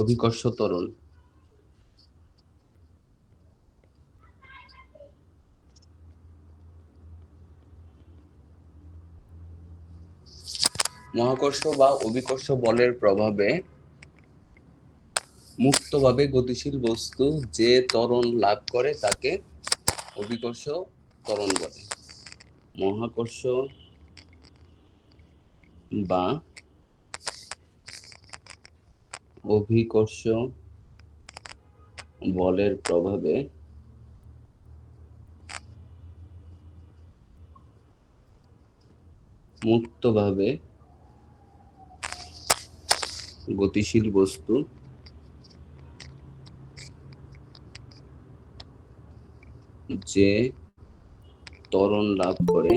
অভিকর্ষ ত্বরণ। মহাকর্ষ বা অভিকর্ষ বলের প্রভাবে মুক্তভাবে গতিশীল বস্তু যে ত্বরণ লাভ করে তাকে অভিকর্ষ ত্বরণ বলে। মহাকর্ষ বা অভিকর্ষ বলের প্রভাবে মুক্তভাবে গতিশীল বস্তু যে ত্বরণ লাভ করে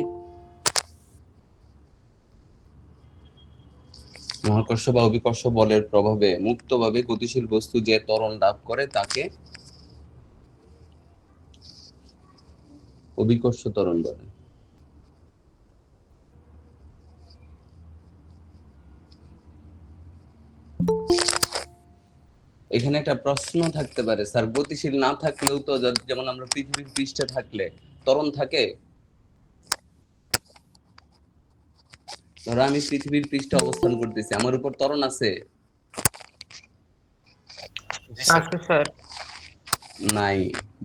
মহাকর্ষ বা অভিকর্ষ বলের প্রভাবে মুক্তভাবে গতিশীল বস্তু যে ত্বরণ লাভ করে তাকে অভিকর্ষ ত্বরণ বলে। এখানে একটা প্রশ্ন থাকতে পারে, স্যার গতিশীল না থাকলেও তো, যেমন আমরা পৃথিবীর পৃষ্ঠে থাকলে ত্বরণ থাকে। ধরো আমি পৃথিবীর পৃষ্ঠে অবস্থান করতেছি, আমার উপর ত্বরণ আছে? নাই,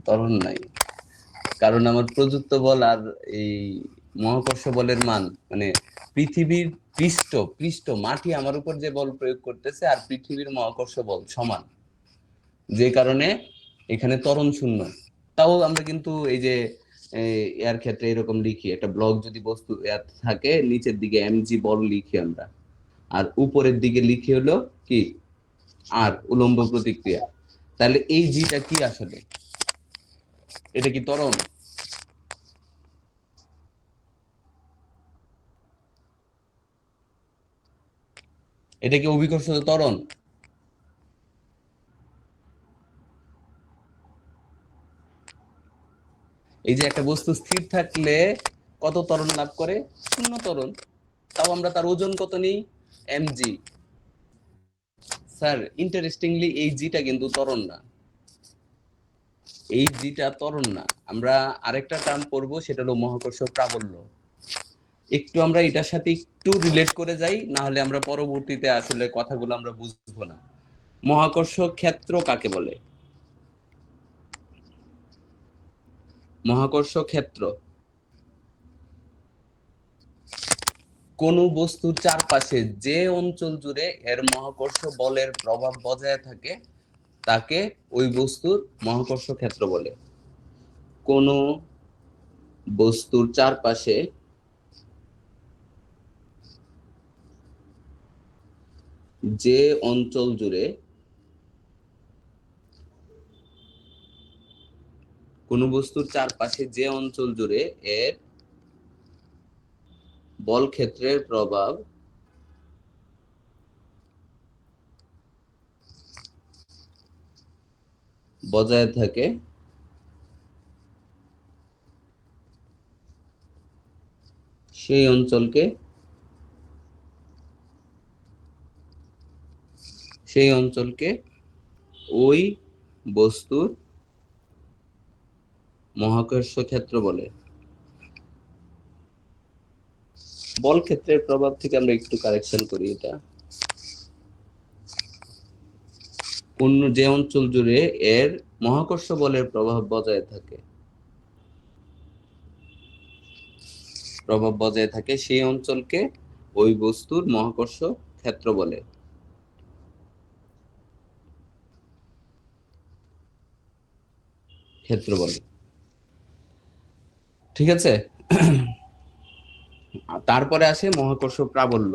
ত্বরণ নাই। কারণ আমার প্রযুক্ত বল আর এই মহাকর্ষ বলের মান, মানে পৃথিবীর পৃষ্ঠ মাটি আমার উপর যে বল প্রয়োগ করতেছে আর পৃথিবীর মহাকর্ষ বল সমান, যে কারণে এখানে ত্বরণ শূন্য। তাও আমরা কিন্তু এই যে এর ক্ষেত্রে এরকম লিখি, একটা ব্লক যদি বস্তু থাকে নিচের দিকে এমজি বল লিখি আমরা, আর উপরের দিকে লিখি হলো কি আর উলম্ব প্রতিক্রিয়া। তাহলে এই জিটা কি আসলে? এটা কি ত্বরণ? এটা কি অভিকর্ষ ত্বরণ? এই যে একটা বস্তু স্থির থাকলে কত ত্বরণ লাভ করে? শূন্য ত্বরণ। তাও আমরা তার ওজন কত নিই? এমজি। স্যার ইন্টারেস্টিংলি এই জিটা কিন্তু ত্বরণ না, এই জিটা ত্বরণ না। আমরা আরেকটা টার্ম পড়বো, সেটা হলো মহাকর্ষ প্রাবল্য। একটু আমরা এটার সাথে একটু রিলেট করে যাই, না হলে আমরা পরবর্তীতে আসলে কথাগুলো আমরা বুঝবো না। মহাকর্ষ ক্ষেত্র কাকে বলে? মহাকর্ষ ক্ষেত্র কোন বস্তুর চারপাশে যে অঞ্চল জুড়ে এর মহাকর্ষ বলের প্রভাব বজায় থাকে তাকে ওই বস্তুর মহাকর্ষ ক্ষেত্র বলে। কোন বস্তুর চারপাশে যে অঞ্চল জুড়ে কোন বস্তুর চারপাশে যে অঞ্চল জুড়ে এর বল ক্ষেত্রের প্রভাব বজায় থাকে সেই অঞ্চলকে ওই বস্তুর মহাকর্ষ ক্ষেত্র বলে। বল ক্ষেত্রের প্রভাব থেকে আমরা একটু কারেকশন করি, এটা অন্য যে অঞ্চল জুড়ে এর মহাকর্ষ বলের প্রভাব বজায় থাকে সেই অঞ্চলকে ওই বস্তুর মহাকর্ষ ক্ষেত্র বলে। ঠিক আছে। তারপরে আসে মহাকর্ষ প্রাবল্য।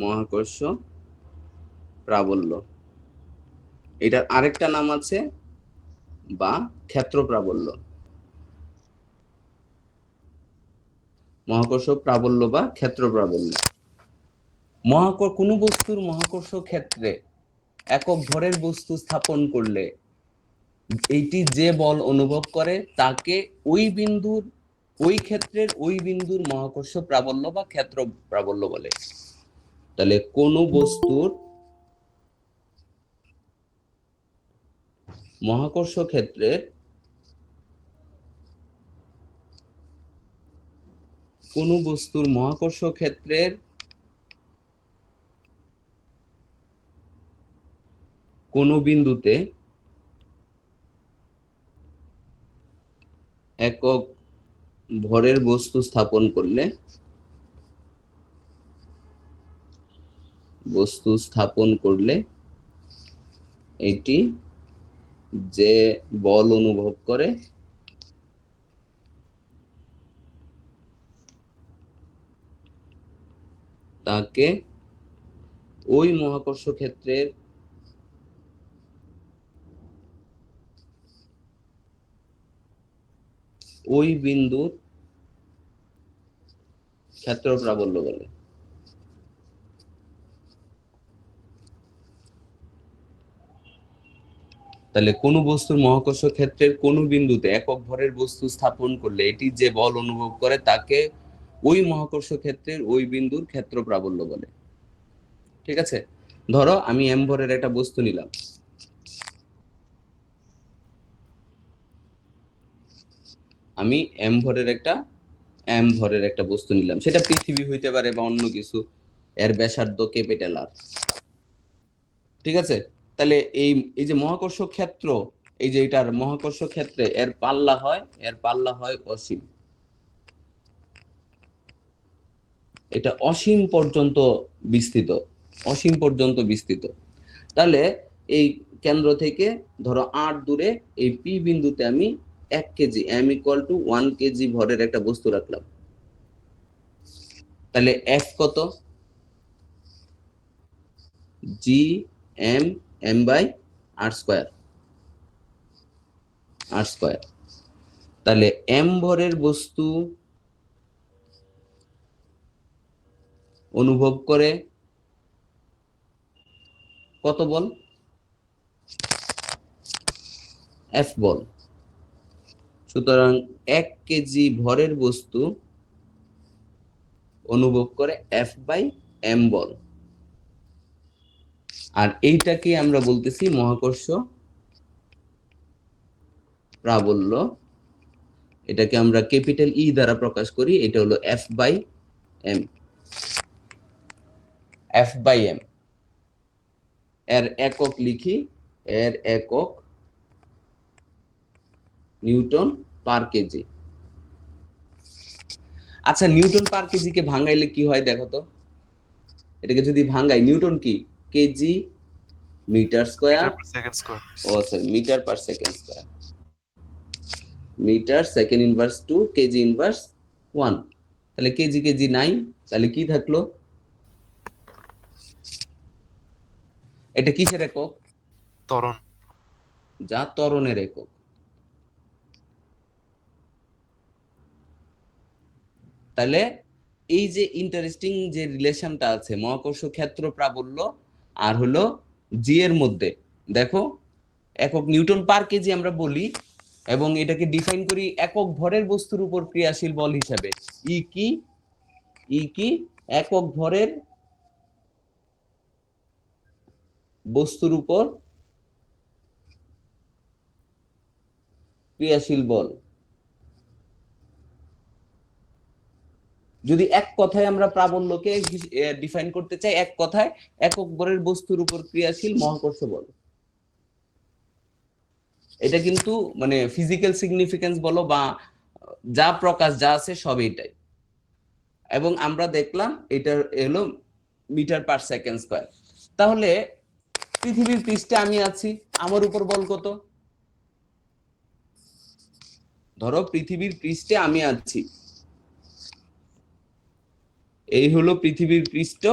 মহাকর্ষ প্রাবল্য এটার আরেকটা নাম আছে বা ক্ষেত্র প্রাবল্য। মহাকর্ষ প্রাবল্য বা ক্ষেত্র প্রাবল্য। কোন বস্তুর মহাকর্ষ ক্ষেত্রে একক ভরের বস্তু স্থাপন করলে এইটি যে বল অনুভব করে তাকে ওই ক্ষেত্রের ওই বিন্দুর মহাকর্ষ প্রাবল্য বা ক্ষেত্র প্রাবল্য বলে। তাহলে কোনো বস্তুর মহাকর্ষ ক্ষেত্রের কোনো বিন্দুতে একক ভরের বস্তু স্থাপন করলে এটি যে বল অনুভব করে তাকে ওই মহাকর্ষ ক্ষেত্রের ওই বিন্দুর ক্ষেত্র প্রাবল্য বলে। তাহলে কোনো বস্তুর মহাকর্ষ ক্ষেত্রের কোনো বিন্দুতে একক ভরের বস্তু স্থাপন করলে এটি যে বল অনুভব করে তাকে ওই মহাকর্ষ ক্ষেত্রের ওই বিন্দুর ক্ষেত্র প্রাবল্য বলে। ঠিক আছে, ধরো আমি এম ভরের একটা বস্তু নিলাম, এম ভরের একটা বস্তু নিলাম, সেটা পৃথিবী হইতে পারে বা অন্য কিছু, এর ব্যাসার্ধ ক্যাপিটাল আর। ঠিক আছে, তাহলে এই যে মহাকর্ষ ক্ষেত্র, এই যে এটার মহাকর্ষ ক্ষেত্রে এর পাল্লা হয় অসীম, এটা অসীম পর্যন্ত বিস্তৃত। তাহলে এই কেন্দ্র থেকে ধরো 8 দূরে এই পি বিন্দুতে আমি 1 কেজি m = 1 কেজি ভরের একটা বস্তু রাখলাম। তাহলে f কত? g m/r²। তাহলে m ভরের বস্তু অনুভব করে কত বল? f বল। সুতরাং 1 কেজি ভরের বস্তু অনুভব করে f/m বল। আর এইটাকে আমরা বলতেছি মহাকর্ষ প্রাবল্য। এটাকে আমরা ক্যাপিটাল ই দ্বারা প্রকাশ করি, এটা হলো f/m। এর একক লিখি, এর একক নিউটন পার কেজি। আচ্ছা, নিউটন পার কেজি কে ভাঙাইলে কি হয় দেখো তো? এটাকে যদি ভাঙাই, নিউটন কি? K G metre square, metre per second square. Metre second inverse 2, K G inverse 1। তাহলে কেজি নাই, তাহলে কি থাকলো? এটা কিসের একক? ত্বরণ। যা ত্বরণের একক। তাহলে এই যে ইন্টারেস্টিং যে রিলেশনটা আছে মহাকর্ষ ক্ষেত্র প্রাবল্য আর হলো জি এর মধ্যে, দেখো একক নিউটন পার কেজি আমরা বলি এবং এটাকে ডিফাইন করি একক ভরের বস্তুর উপর ক্রিয়াশীল বল হিসাবে। ই কি? একক ভরের বস্তুর উপর ক্রিয়াশীল বল। যদি এক কথায় আমরা প্রাবল্যকে ডিফাইন করতে চাই, এক কথায় একক ভরের বস্তুর উপর ক্রিয়াশীল মহাকর্ষ বল। এটা কিন্তু মানে ফিজিক্যাল সিগনিফিকেন্স বলো বা যা প্রকাশ যা আছে সব এটাই। এবং আমরা দেখলাম এটা হলো মিটার পার সেকেন্ড স্কয়ার। তাহলে পৃথিবীর পৃষ্ঠে আমি আছি, আমার উপর বল কত? ধরো পৃথিবীর পৃষ্ঠে আমি আছি, এই হলো পৃথিবীর পৃষ্ঠ,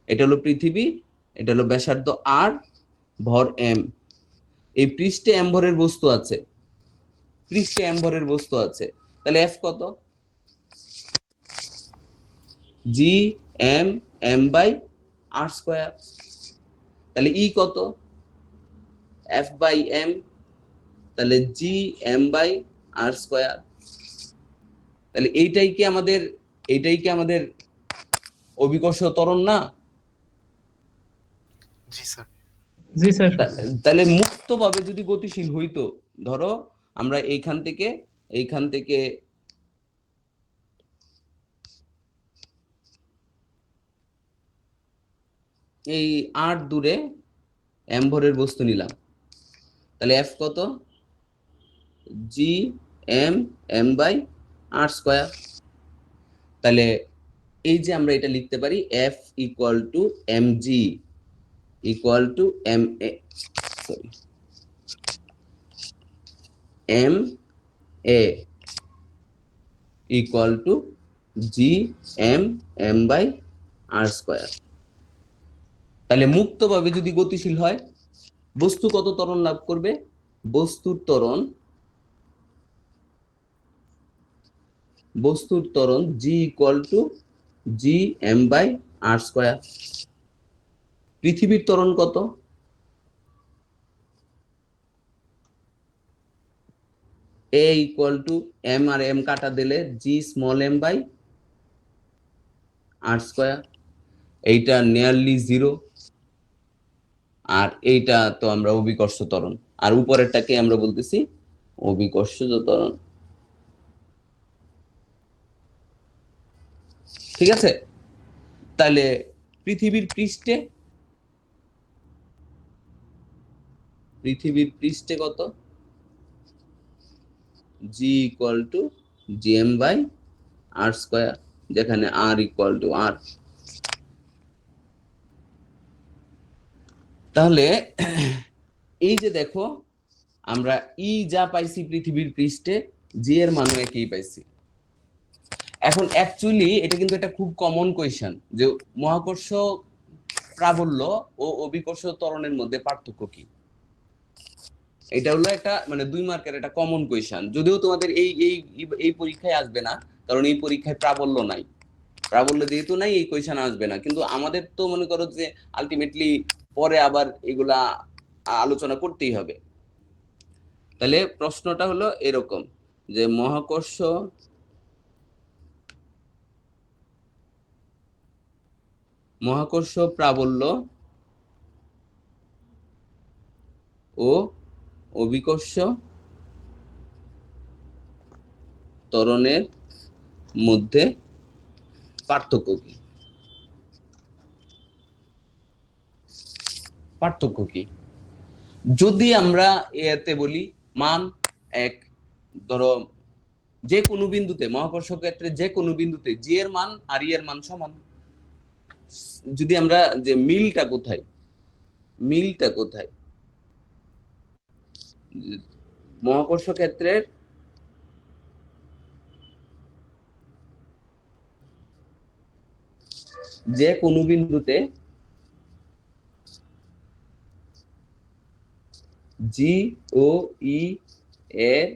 এটা হলো পৃথিবী, এটা হলো ব্যাসার্ধ আর, ভর এম। এই পৃষ্ঠে এম ভরের বস্তু আছে, তাহলে এফ কত? জি m/r²। তাহলে ই কত? f/m। তাহলে জি m/r²। তাহলে এইটাই কি আমাদের অভিকর্ষ ত্বরণ না? জি স্যার। জি স্যার। তাহলে মুক্তভাবে যদি গতিশীল হইতো, ধরো আমরা এইখান থেকে এই 8 দূরে m ভরের বস্তু নিলাম, তাহলে f কত? g m by r square. তাহলে এই যে আমরা এটা লিখতে পারি f equal to mg equal to m a equal to g m by r square. তাহলে মুক্তভাবে যদি গতিশীল হয়, বস্তু কত ত্বরণ লাভ করবে? বস্তুর ত্বরণ g equal to g m by r square. পৃথিবীর ত্বরণ কত? a ইকুয়াল টু m আর m কাটা দিলে g small m by r square. এইটা নিয়ারলি 0, আর এইটা তো আমরা অভিকর্ষ ত্বরণ, আর উপরেরটাকে আমরা বলতেছি অভিকর্ষজ ত্বরণ। ঠিক আছে? তাহলে পৃথিবীর পৃষ্ঠে কত? g equal to gm by r square, যেখানে r ইকুয়াল টু r। তাহলে এই যে দেখো, আমরা ই যা পাইছি পৃথিবীর পৃষ্ঠে, জি এর মানও একই পাইছি। এখন অ্যাকচুয়ালি এটা কিন্তু একটা খুব কমন কোয়েশ্চেন, যে মহাকর্ষ প্রাবল্য ও অভিকর্ষ ত্বরণের মধ্যে পার্থক্য কি। এটা হলো একটা মানে 2 মার্কের একটা কমন কোয়েশ্চেন, যদিও তোমাদের এই পরীক্ষায় আসবে না, কারণ এই পরীক্ষায় প্রাবল্য নাই। প্রাবল্য যেহেতু নাই, এই কোয়েশ্চেন আসবে না। কিন্তু আমাদের তো মনে করো যে আলটিমেটলি পরে আবার এগুলা আলোচনা করতেই হবে। তাহলে প্রশ্নটা হলো এরকম, যে মহাকর্ষ প্রাবল্য ও অভিকর্ষ ত্বরণের মধ্যে পার্থক্য কি? যদি আমরা এতে বলি মান এক, ধরো যে কোনো বিন্দুতে, মহাকর্ষ ক্ষেত্রে যে কোনো বিন্দুতে জি এর মান আর ই এর মান সমান। যদি আমরা যে মিলটা কোথায়, মহাকর্ষ ক্ষেত্রের যে কোনো বিন্দুতে জি ও ই এর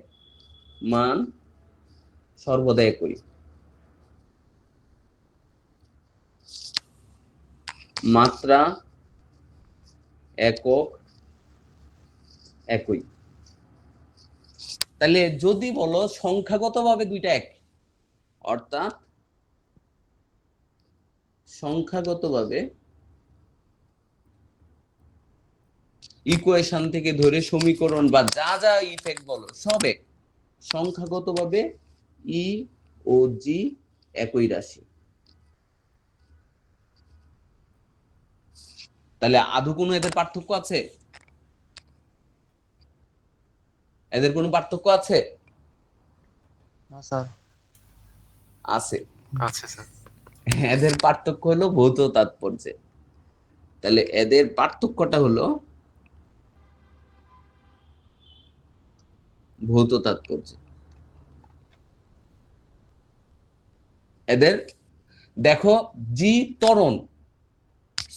মান সর্বদা একই, মাত্রা একক একই। তাহলে যদি বলো সংখ্যাগতভাবে দুইটা এক, অর্থাৎ সংখ্যাগতভাবে ইকুয়েশন থেকে ধরে সমীকরণ বা যা যা ইফেক্ট বলো সব এক, সংখ্যাগতভাবে ই ও জি একই রাশি। তাহলে আদৌ কোনো এদের পার্থক্য আছে? এদের কোনো পার্থক্য আছে? না স্যার। আছে। আছে স্যার। এদের পার্থক্য হলো ভৌত তাৎপর্যে। তাহলে এদের পার্থক্যটা হলো ভৌত তাৎপর্য। এদের দেখো, জি ত্বরণ,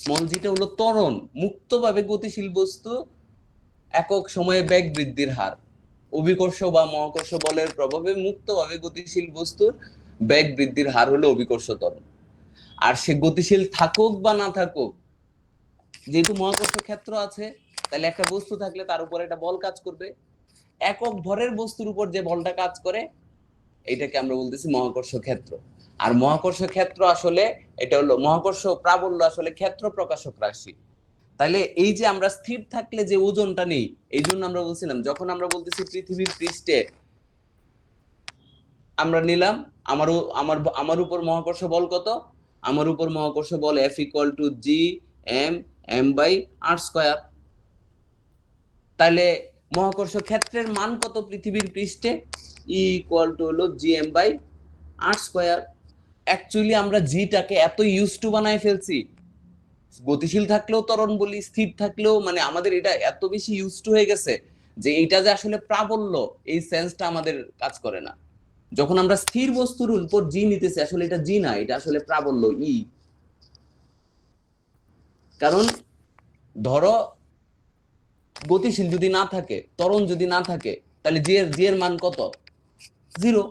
স্মল জিটা হলো ত্বরণ, মুক্তভাবে গতিশীল বস্তু, একক সময়ে বেগ বৃদ্ধির হার। অভিকর্ষ বা মহাকর্ষ বলের প্রভাবে মুক্তভাবে গতিশীল বস্তুর বেগ বৃদ্ধির হার হলো অভিকর্ষ ত্বরণ। আর সে গতিশীল থাকুক বা না থাকুক, যেহেতু মহাকর্ষ ক্ষেত্র আছে, তাহলে একটা বস্তু থাকলে তার উপর একটা বল কাজ করবে। একক ভরের বস্তুর উপর যে বলটা কাজ করে, এটাকে আমরা বলতেছি মহাকর্ষ ক্ষেত্র। আর মহাকর্ষ ক্ষেত্র আসলে এটা হলো মহাকর্ষ প্রাবল্য আসলে ক্ষেত্র প্রকাশক রাশি। তাহলে এই যে আমরা স্থির থাকলে যে ওজনটা নেই, এই জন্য আমরা বলছিলাম যখন আমরা বলতেছি পৃথিবীর পৃষ্ঠে আমরা নিলাম আমার আমার আমার উপর মহাকর্ষ বল কত, আমার উপর মহাকর্ষ বল F equal to G M M by R square. তাহলে মহাকর্ষ ক্ষেত্রের মান কত পৃথিবীর পৃষ্ঠে, ই ইকুয়াল টু হলো G M by R square. Actually আমরা জিটাকে এত ইউজ টু বানায় ফেলছি, গতিশীল থাকলেও ত্বরণ বলি, স্থির থাকলেও, মানে আমাদের এটা এত বেশি ইউজ টু হয়ে গেছে যে এটা যে আসলে প্রাবল্য এই সেন্সটা আমাদের কাজ করে না। যখন আমরা স্থির বস্তুর উপর জি নিতেছি, আসলে এটা জি না, এটা আসলে প্রাবল্য ই। কারণ ধরো গতিশীল যদি না থাকে, ত্বরণ যদি না থাকে, তাহলে জি এর মান কত, জিরো।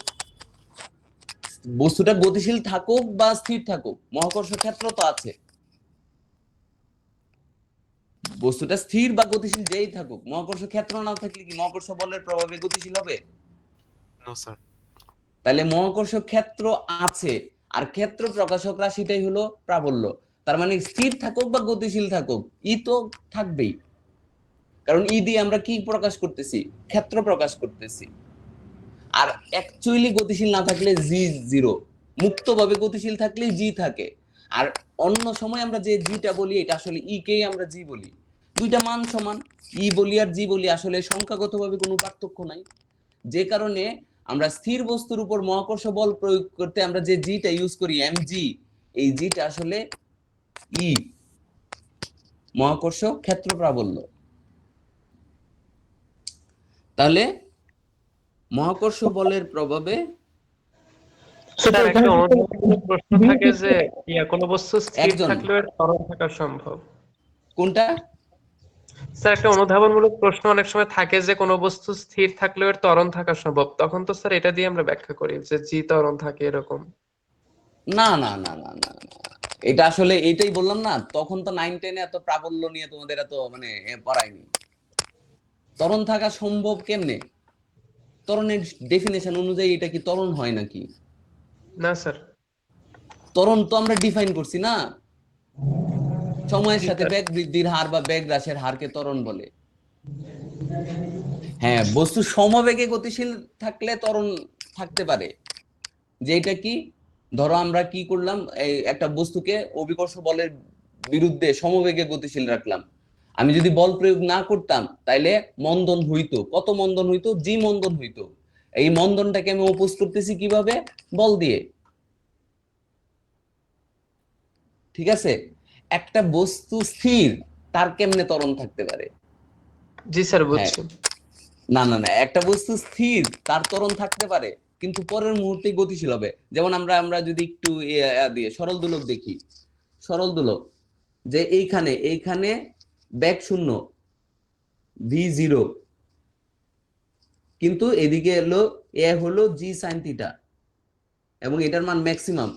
বস্তুটা গতিশীল থাকুক বা স্থির থাকুক, মহাকর্ষ ক্ষেত্র তো আছে। বস্তুটা স্থির বা গতিশীল যেই থাকুক, মহাকর্ষ ক্ষেত্র না থাকলে কি মহাকর্ষ বলের প্রভাবে গতিশীল হবে? No sir. তাহলে মহাকর্ষ ক্ষেত্র আছে, আর ক্ষেত্র প্রকাশক রাশিটাই হলো প্রাবল্য। তার মানে স্থির থাকুক বা গতিশীল থাকুক, ই তো থাকবেই। কারণ ই দিয়ে আমরা কি প্রকাশ করতেছি, ক্ষেত্র প্রকাশ করতেছি। আর অ্যাকচুয়ালি গতিশীল না থাকলে জি জিরো, মুক্তভাবে গতিশীল থাকলে জি থাকে। আর অন্য সময় আমরা যে জিটা বলি, এটা আসলে ই কেই আমরা জি বলি। দুইটা মান সমান, ই বলি আর জি বলি, আসলে সংখ্যাগতভাবে কোনো পার্থক্য নাই। যে কারণে আমরা স্থির বস্তুর উপর মহাকর্ষ বল প্রয়োগ করতে আমরা যে জিটা ইউজ করি এম জি, এই জিটা আসলে ই, মহাকর্ষ ক্ষেত্র প্রাবল্য। তাহলে মহাকর্ষ বলের প্রভাবে স্যার একটা অনুধাবনমূলক প্রশ্ন থাকে যে কোনো বস্তু স্থির একজন, থাকলেও এর ত্বরণ থাকা সম্ভব। কোনটা? স্যার একটা অনুধাবনমূলক প্রশ্ন অনেক সময় থাকে যে কোনো বস্তু স্থির থাকলেও এর ত্বরণ থাকা সম্ভব, তখন তো স্যার এটা দিয়ে আমরা ব্যাখ্যা করি যে জি ত্বরণ থাকে এরকম। না না না না না না, এটা আসলে এইটাই বললাম না, তখন তো 9-10 এত প্রাবল্য নিয়ে তোমাদের এত মানে পড়ায়নি। ত্বরণ থাকা সম্ভব কেমনে? ত্বরণের ডেফিনেশন অনুযায়ী এটা কি ত্বরণ হয় নাকি? না স্যার। ত্বরণ তো আমরা ডিফাইন করছি না, সময়ের জি সাথে স্যার। বেগ বৃদ্ধির হার বা বেগ হ্রাসের হারকে ত্বরণ বলে। হ্যাঁ, বস্তু সমবেগে গতিশীল থাকলে ত্বরণ থাকতে পারে। যেটা কি, ধরো আমরা কি করলাম, এই একটা বস্তুকে অভিকর্ষ বলের বিরুদ্ধে সমবেগে গতিশীল রাখলাম। আমি যদি বল প্রয়োগ না করতাম তাইলে মন্দন হইতো, কত মন্দন হইতো, জি মন্দন হইতো। এই মন্দনটাকে আমি অপোজ করতেছি কিভাবে, বল দিয়ে। ঠিক আছে, একটা বস্তু স্থির, তার কেমনে ত্বরণ থাকতে পারে? জি স্যার হ্যাঁ, বুঝছি। না না না, একটা বস্তু স্থির তার ত্বরণ থাকতে পারে, কিন্তু পরের মুহূর্তেই গতিশীল হবে। যেমন আমরা আমরা যদি একটু দিয়ে সরল দোলক দেখি, সরল দোলক যে এইখানে এইখানে বেগ শূন্য ভি জিরো, কিন্তু এদিকে এলো এ হলো জি সাইন থিটা এবং এটার মান ম্যাক্সিমাম।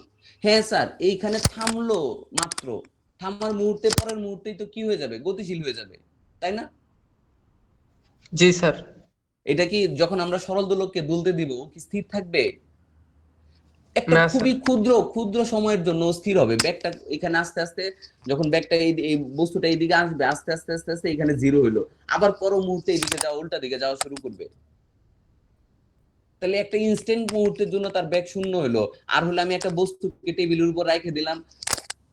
হ্যাঁ স্যার, এইখানে থামলো মাত্র, থামার মুহূর্তে পরের মুহূর্তেই তো কি হয়ে যাবে, গতিশীল হয়ে যাবে, তাই না? জি স্যার। এটা কি যখন আমরা সরল দোলককে দুলতে দিব, ও কি স্থির থাকবে? একটা না স্যার। খুবই ক্ষুদ্র ক্ষুদ্র সময়ের জন্য স্থির হবে। ব্যাগটা এখানে আস্তে আস্তে, যখন ব্যাগটা এই বস্তুটা এইদিকে আসবে, আস্তে আস্তে আস্তে আস্তে এখানে জিরো হইলো, আবার পর মুহূর্তে এইদিকে যাওয়া, উল্টা দিকে যাওয়া শুরু করবে। তাহলে একটা ইনস্ট্যান্ট মুহূর্তের জন্য তার ব্যাগ শূন্য হলো। আর হলে আমি একটা বস্তুকে টেবিলের উপর রেখে দিলাম,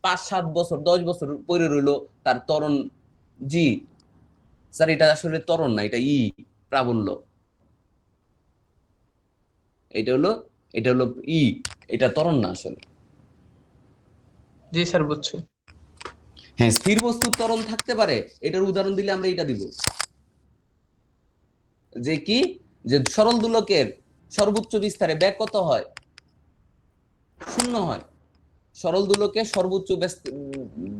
5-7 বছর 10 বছর পরে রইলো, তার ত্বরণ জি। স্যার এটা আসলে ত্বরণ না, এটা ই, প্রাবল্য। এটা হলো এটা হলো ই, এটা ত্বরণ না আসলে। জি স্যার বুঝছি। হ্যাঁ, স্থির বস্তুর ত্বরণ থাকতে পারে, এটার উদাহরণ দিলে আমরা এটা দিব, যে কি, যে সরল দোলকের সর্বোচ্চ বিস্তারে বেগ কত হয়, শূন্য হয়। সরল দোলকের সর্বোচ্চ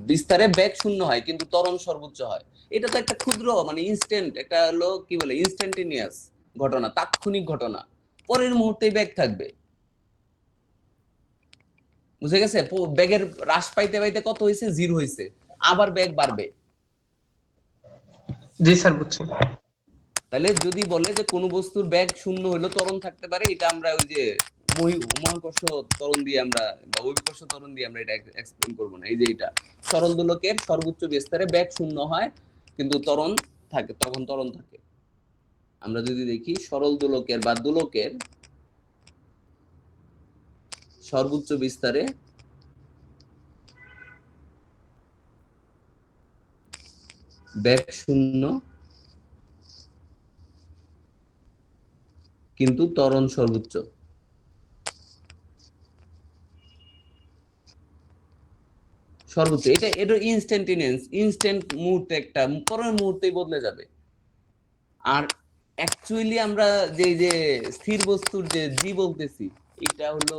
বিস্তারে বেগ শূন্য হয়, কিন্তু ত্বরণ সর্বোচ্চ হয়। এটা তো একটা ক্ষুদ্র মানে ইনস্ট্যান্ট, একটা হলো কি বলে ইনস্ট্যান্টেনিয়াস ঘটনা, তাৎক্ষণিক ঘটনা, পরের মুহূর্তেই বেগ থাকবে। বুঝে গেছে? বেগের হ্রাস পাইতে পাইতে কত হয়েছে, জিরো হয়েছে, আবার বেগ বাড়বে। জি স্যার বুঝছি। তাহলে যদি বলে যে কোন বস্তুর বেগ শূন্য হলো ত্বরণ থাকতে পারে, এটা আমরা ওই যে মহাকর্ষ ত্বরণ দিয়ে আমরা বা অভিকর্ষ ত্বরণ দিয়ে আমরা এটা এক্সপ্লেইন করব না। এই যে এটা সরল দোলকের সর্বোচ্চ বিস্তারে বেগ শূন্য হয় কিন্তু ত্বরণ থাকে, তখন ত্বরণ থাকে। আমরা যদি দেখি সরল দোলকের বা দোলকের সর্বোচ্চ বিস্তারে বেগ শূন্য কিন্তু ত্বরণ সর্বোচ্চ। সর্বোচ্চ এটা ইনস্ট্যান্টিনিয়াস, ইনস্ট্যান্ট মুহূর্তে, একটা পরের মুহূর্তেই বদলে যাবে। আর অ্যাকচুয়ালি আমরা যে স্থির বস্তুর যে জি বলতেছি, এটা হলো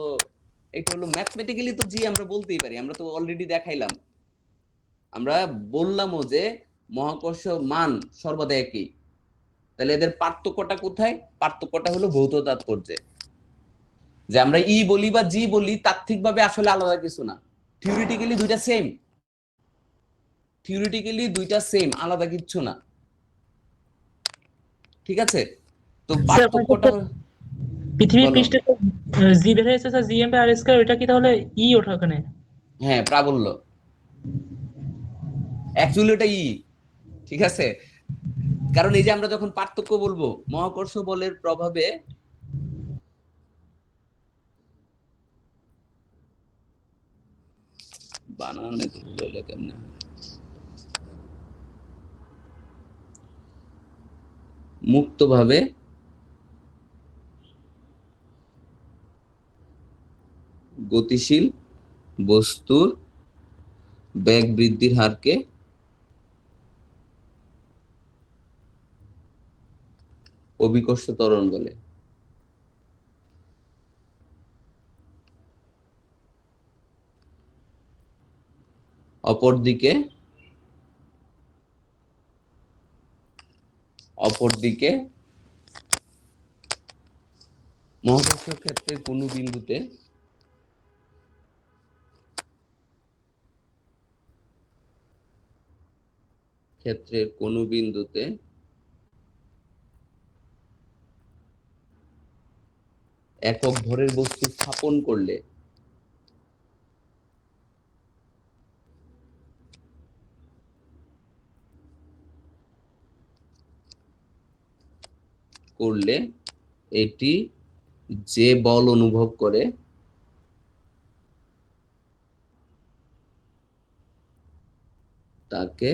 ম্যাথমেটিক্যালি তো জি আমরা বলতেই পারি, আমরা তো অলরেডি দেখাইলাম। আমরা বললামও যে মহাকর্ষ মান সর্বদা একই। তাহলে এদের পার্থক্যটা কোথায়? পার্থক্যটা হলো ভৌত তাৎপর্যে। যে আমরা ই বলি বা জি বলি তাত্ত্বিকভাবে আসলে আলাদা কিছু না, থিওরিটিক্যালি দুইটা সেম, আলাদা কিচ্ছু না। ঠিক আছে, তো পার্থক্যটা পৃথিবীর পৃষ্ঠে জি বের হয়েছে স্যার, জিএম আর স্কয়ার, ওটা কি তাহলে ই ওঠা ওখানে? হ্যাঁ, প্রাবল্য, অ্যাকচুয়ালি ওটা ই। ঠিক আছে, কারণ এই যে আমরা যখন পার্থক্য বলবো মহাকর্ষ বলের প্রভাবে বানানে তো কেমনে মুক্তভাবে গতিশীল বস্তুর বেগ বৃদ্ধির হারকে অভিকর্ষ ত্বরণ বলে। অপরদিকে মহাকর্ষ ক্ষেত্রের কোনো বিন্দুতে একক ভরের বস্তু স্থাপন করলে এটি যে বল অনুভব করে তাকে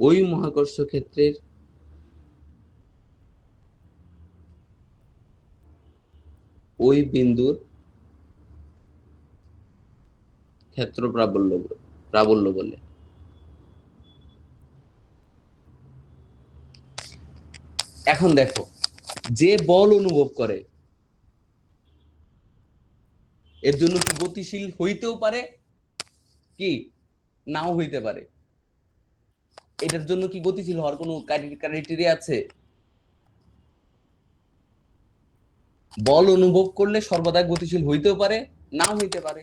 ওই মহাকর্ষ ক্ষেত্রের ওই বিন্দুর ক্ষেত্র প্রাবল্য বলে। এখন দেখো, যে বল অনুভব করে এর জন্য কি গতিশীল হইতেও পারে, কি নাও হইতে পারে। এটার জন্য কি গতিশীল হওয়ার কোনো ক্রাইটেরিয়া আছে? বল অনুভব করলে সর্বদা গতিশীল হইতেও পারে, নাও হইতে পারে।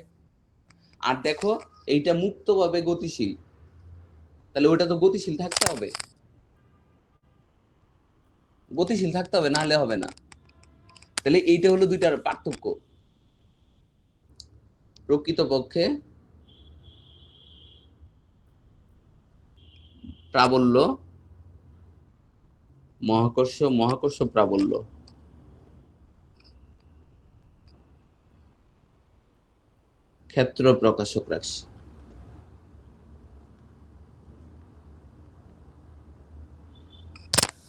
আর দেখো, এইটা মুক্তভাবে গতিশীল, তাহলে ওটা তো গতিশীল থাকতে হবে, নাহলে হবে না। তাহলে এইটা হলো দুইটার পার্থক্য। প্রকৃতপক্ষে প্রাবল্য, মহাকর্ষ প্রাবল্য ক্ষেত্র প্রকাশক রাশি।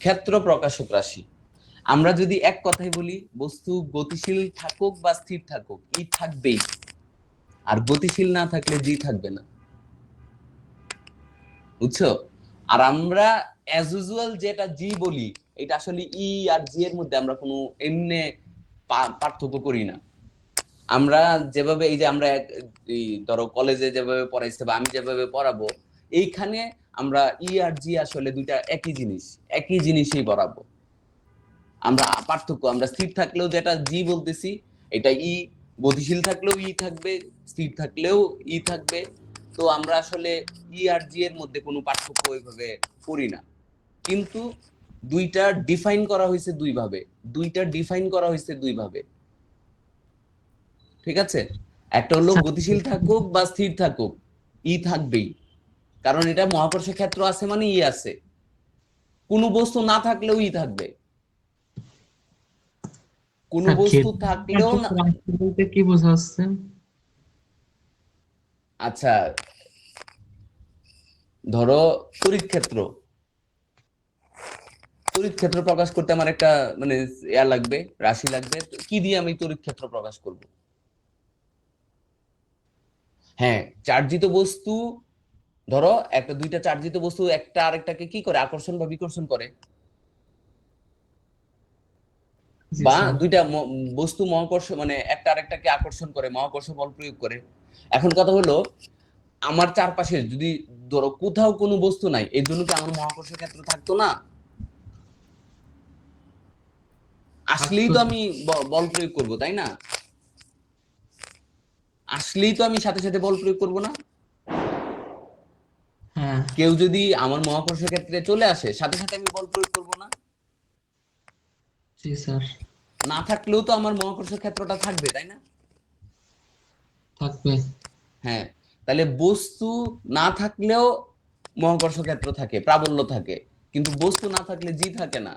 ক্ষেত্র প্রকাশক রাশি, আমরা যদি এক কথায় বলি, বস্তু গতিশীল থাকুক বা স্থির থাকুক, ই থাকবেই। আর গতিশীল না থাকলে জি থাকবে না, বুঝছো? আর আমরা অ্যাজ ইউজুয়াল যেটা জি বলি, এটা আসলে ই আর জি এর মধ্যে আমরা কোনো এমনি পার্থক্য করি না। আমরা যেভাবে, এই যে আমরা ধরো কলেজে যেভাবে পড়াইছে বা আমি যেভাবে পড়াবো, এইখানে আমরা ই আর জি আসলে দুইটা একই জিনিসই পড়াবো। আমরা পার্থক্য, আমরা স্থির থাকলেও যেটা জি বলতেছি এটা ই, গতিশীল থাকলেও ই থাকবে, স্থির থাকলেও ই থাকবে। তো আমরা আসলে ই আর জি এর মধ্যে কোনো পার্থক্য ওইভাবে করি না। কিন্তু দুইটা ডিফাইন করা হয়েছে দুইভাবে। ঠিক আছে? একটা হলো গতিশীল থাকুক বা স্থির থাকুক, ই থাকবেই, কারণ এটা মহাকর্ষ ক্ষেত্র আছে মানে ই আছে। কোনো বস্তু না থাকলেও ই থাকবে, কোনো স্যার বস্তু ক্ষেত্র থাকলেও না। বলতে কি বোঝা যাচ্ছে? আচ্ছা, ধরো তড়িৎ ক্ষেত্র, তড়িৎ ক্ষেত্র প্রকাশ করতে আমার একটা মানে ইয়া লাগবে, রাশি লাগবে। তো কি দিয়ে আমি তড়িৎ ক্ষেত্র প্রকাশ করব? হ্যাঁ, চার্জিত বস্তু, ধরো একটা দুইটা চার্জিত বস্তু একটা আরেকটাকে কি করে, আকর্ষণ বা বিকর্ষণ করে। জি বা স্যার। দুইটা বস্তু মহাকর্ষ মানে একটা আরেকটাকে আকর্ষণ করে, মহাকর্ষ বল প্রয়োগ করে। এখন কথা হলো, আমার চারপাশে যদি ধরো কোথাও কোনো বস্তু নাই, এই জন্য কি আমার মহাকর্ষ ক্ষেত্র থাকতো না? আসলেই তো আমি বল প্রয়োগ করব, তাই না? আসলেই তো আমি সাথে সাথে বল প্রয়োগ করব না? হ্যাঁ। কেউ যদি আমার মহাকর্ষ ক্ষেত্রে চলে আসে, সাথে সাথে আমি বল প্রয়োগ করব না? জি স্যার। না থাকলেও তো আমার মহাকর্ষ ক্ষেত্রটা থাকবে, তাই না? থাকবে। হ্যাঁ, তাহলে বস্তু না থাকলেও মহাকর্ষ ক্ষেত্র থাকে, প্রাবল্য থাকে, কিন্তু বস্তু না থাকলে জি থাকে না।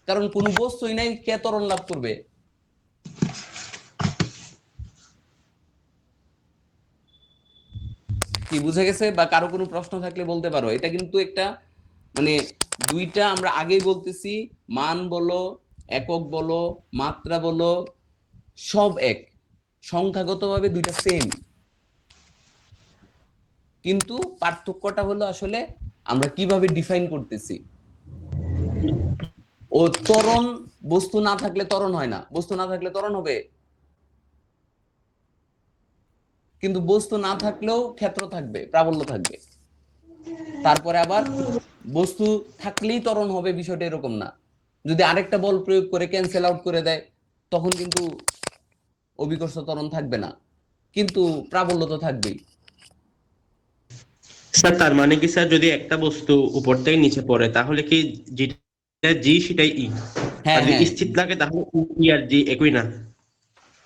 কারণ কোনো বস্তুই নাই, কে ত্বরণ লাভ করবে? কি বুঝে গেছে? বা কারো কোনো প্রশ্ন থাকলে বলতে পারো। এটা কিন্তু একটা মানে দুইটা আমরা আগেই বলতেছি, মান বলো, একক বলো, মাত্রা বলো, সব এক, সংখ্যাগতভাবে দুইটা সেম, কিন্তু পার্থক্যটা হলো আসলে আমরা কিভাবে ডিফাইন করতেছি। ও ত্বরণ, বস্তু না থাকলে ত্বরণ হয় না, বস্তু না থাকলে ত্বরণ হবে, কিন্তু বস্তু না থাকলেও ক্ষেত্র থাকবে, প্রাবল্য থাকবে। তারপরে আবার বস্তু থাকলেই ত্বরণ হবে, বিষয়টা এরকম না। যদি আরেকটা বল প্রয়োগ করে ক্যান্সেল আউট করে দেয়, তখন কিন্তু অভিকর্ষ ত্বরণ থাকবে না, কিন্তু প্রাবল্য তো থাকবেই। স্যার তার মানে কি স্যার, যদি একটা বস্তু উপর থেকে নিচে পড়ে তাহলে কি যেটা জি সেটাই ই, আর হ্যাঁ যদি হ্যাঁ, স্থির থাকে তাহলে ই আর জি একই না?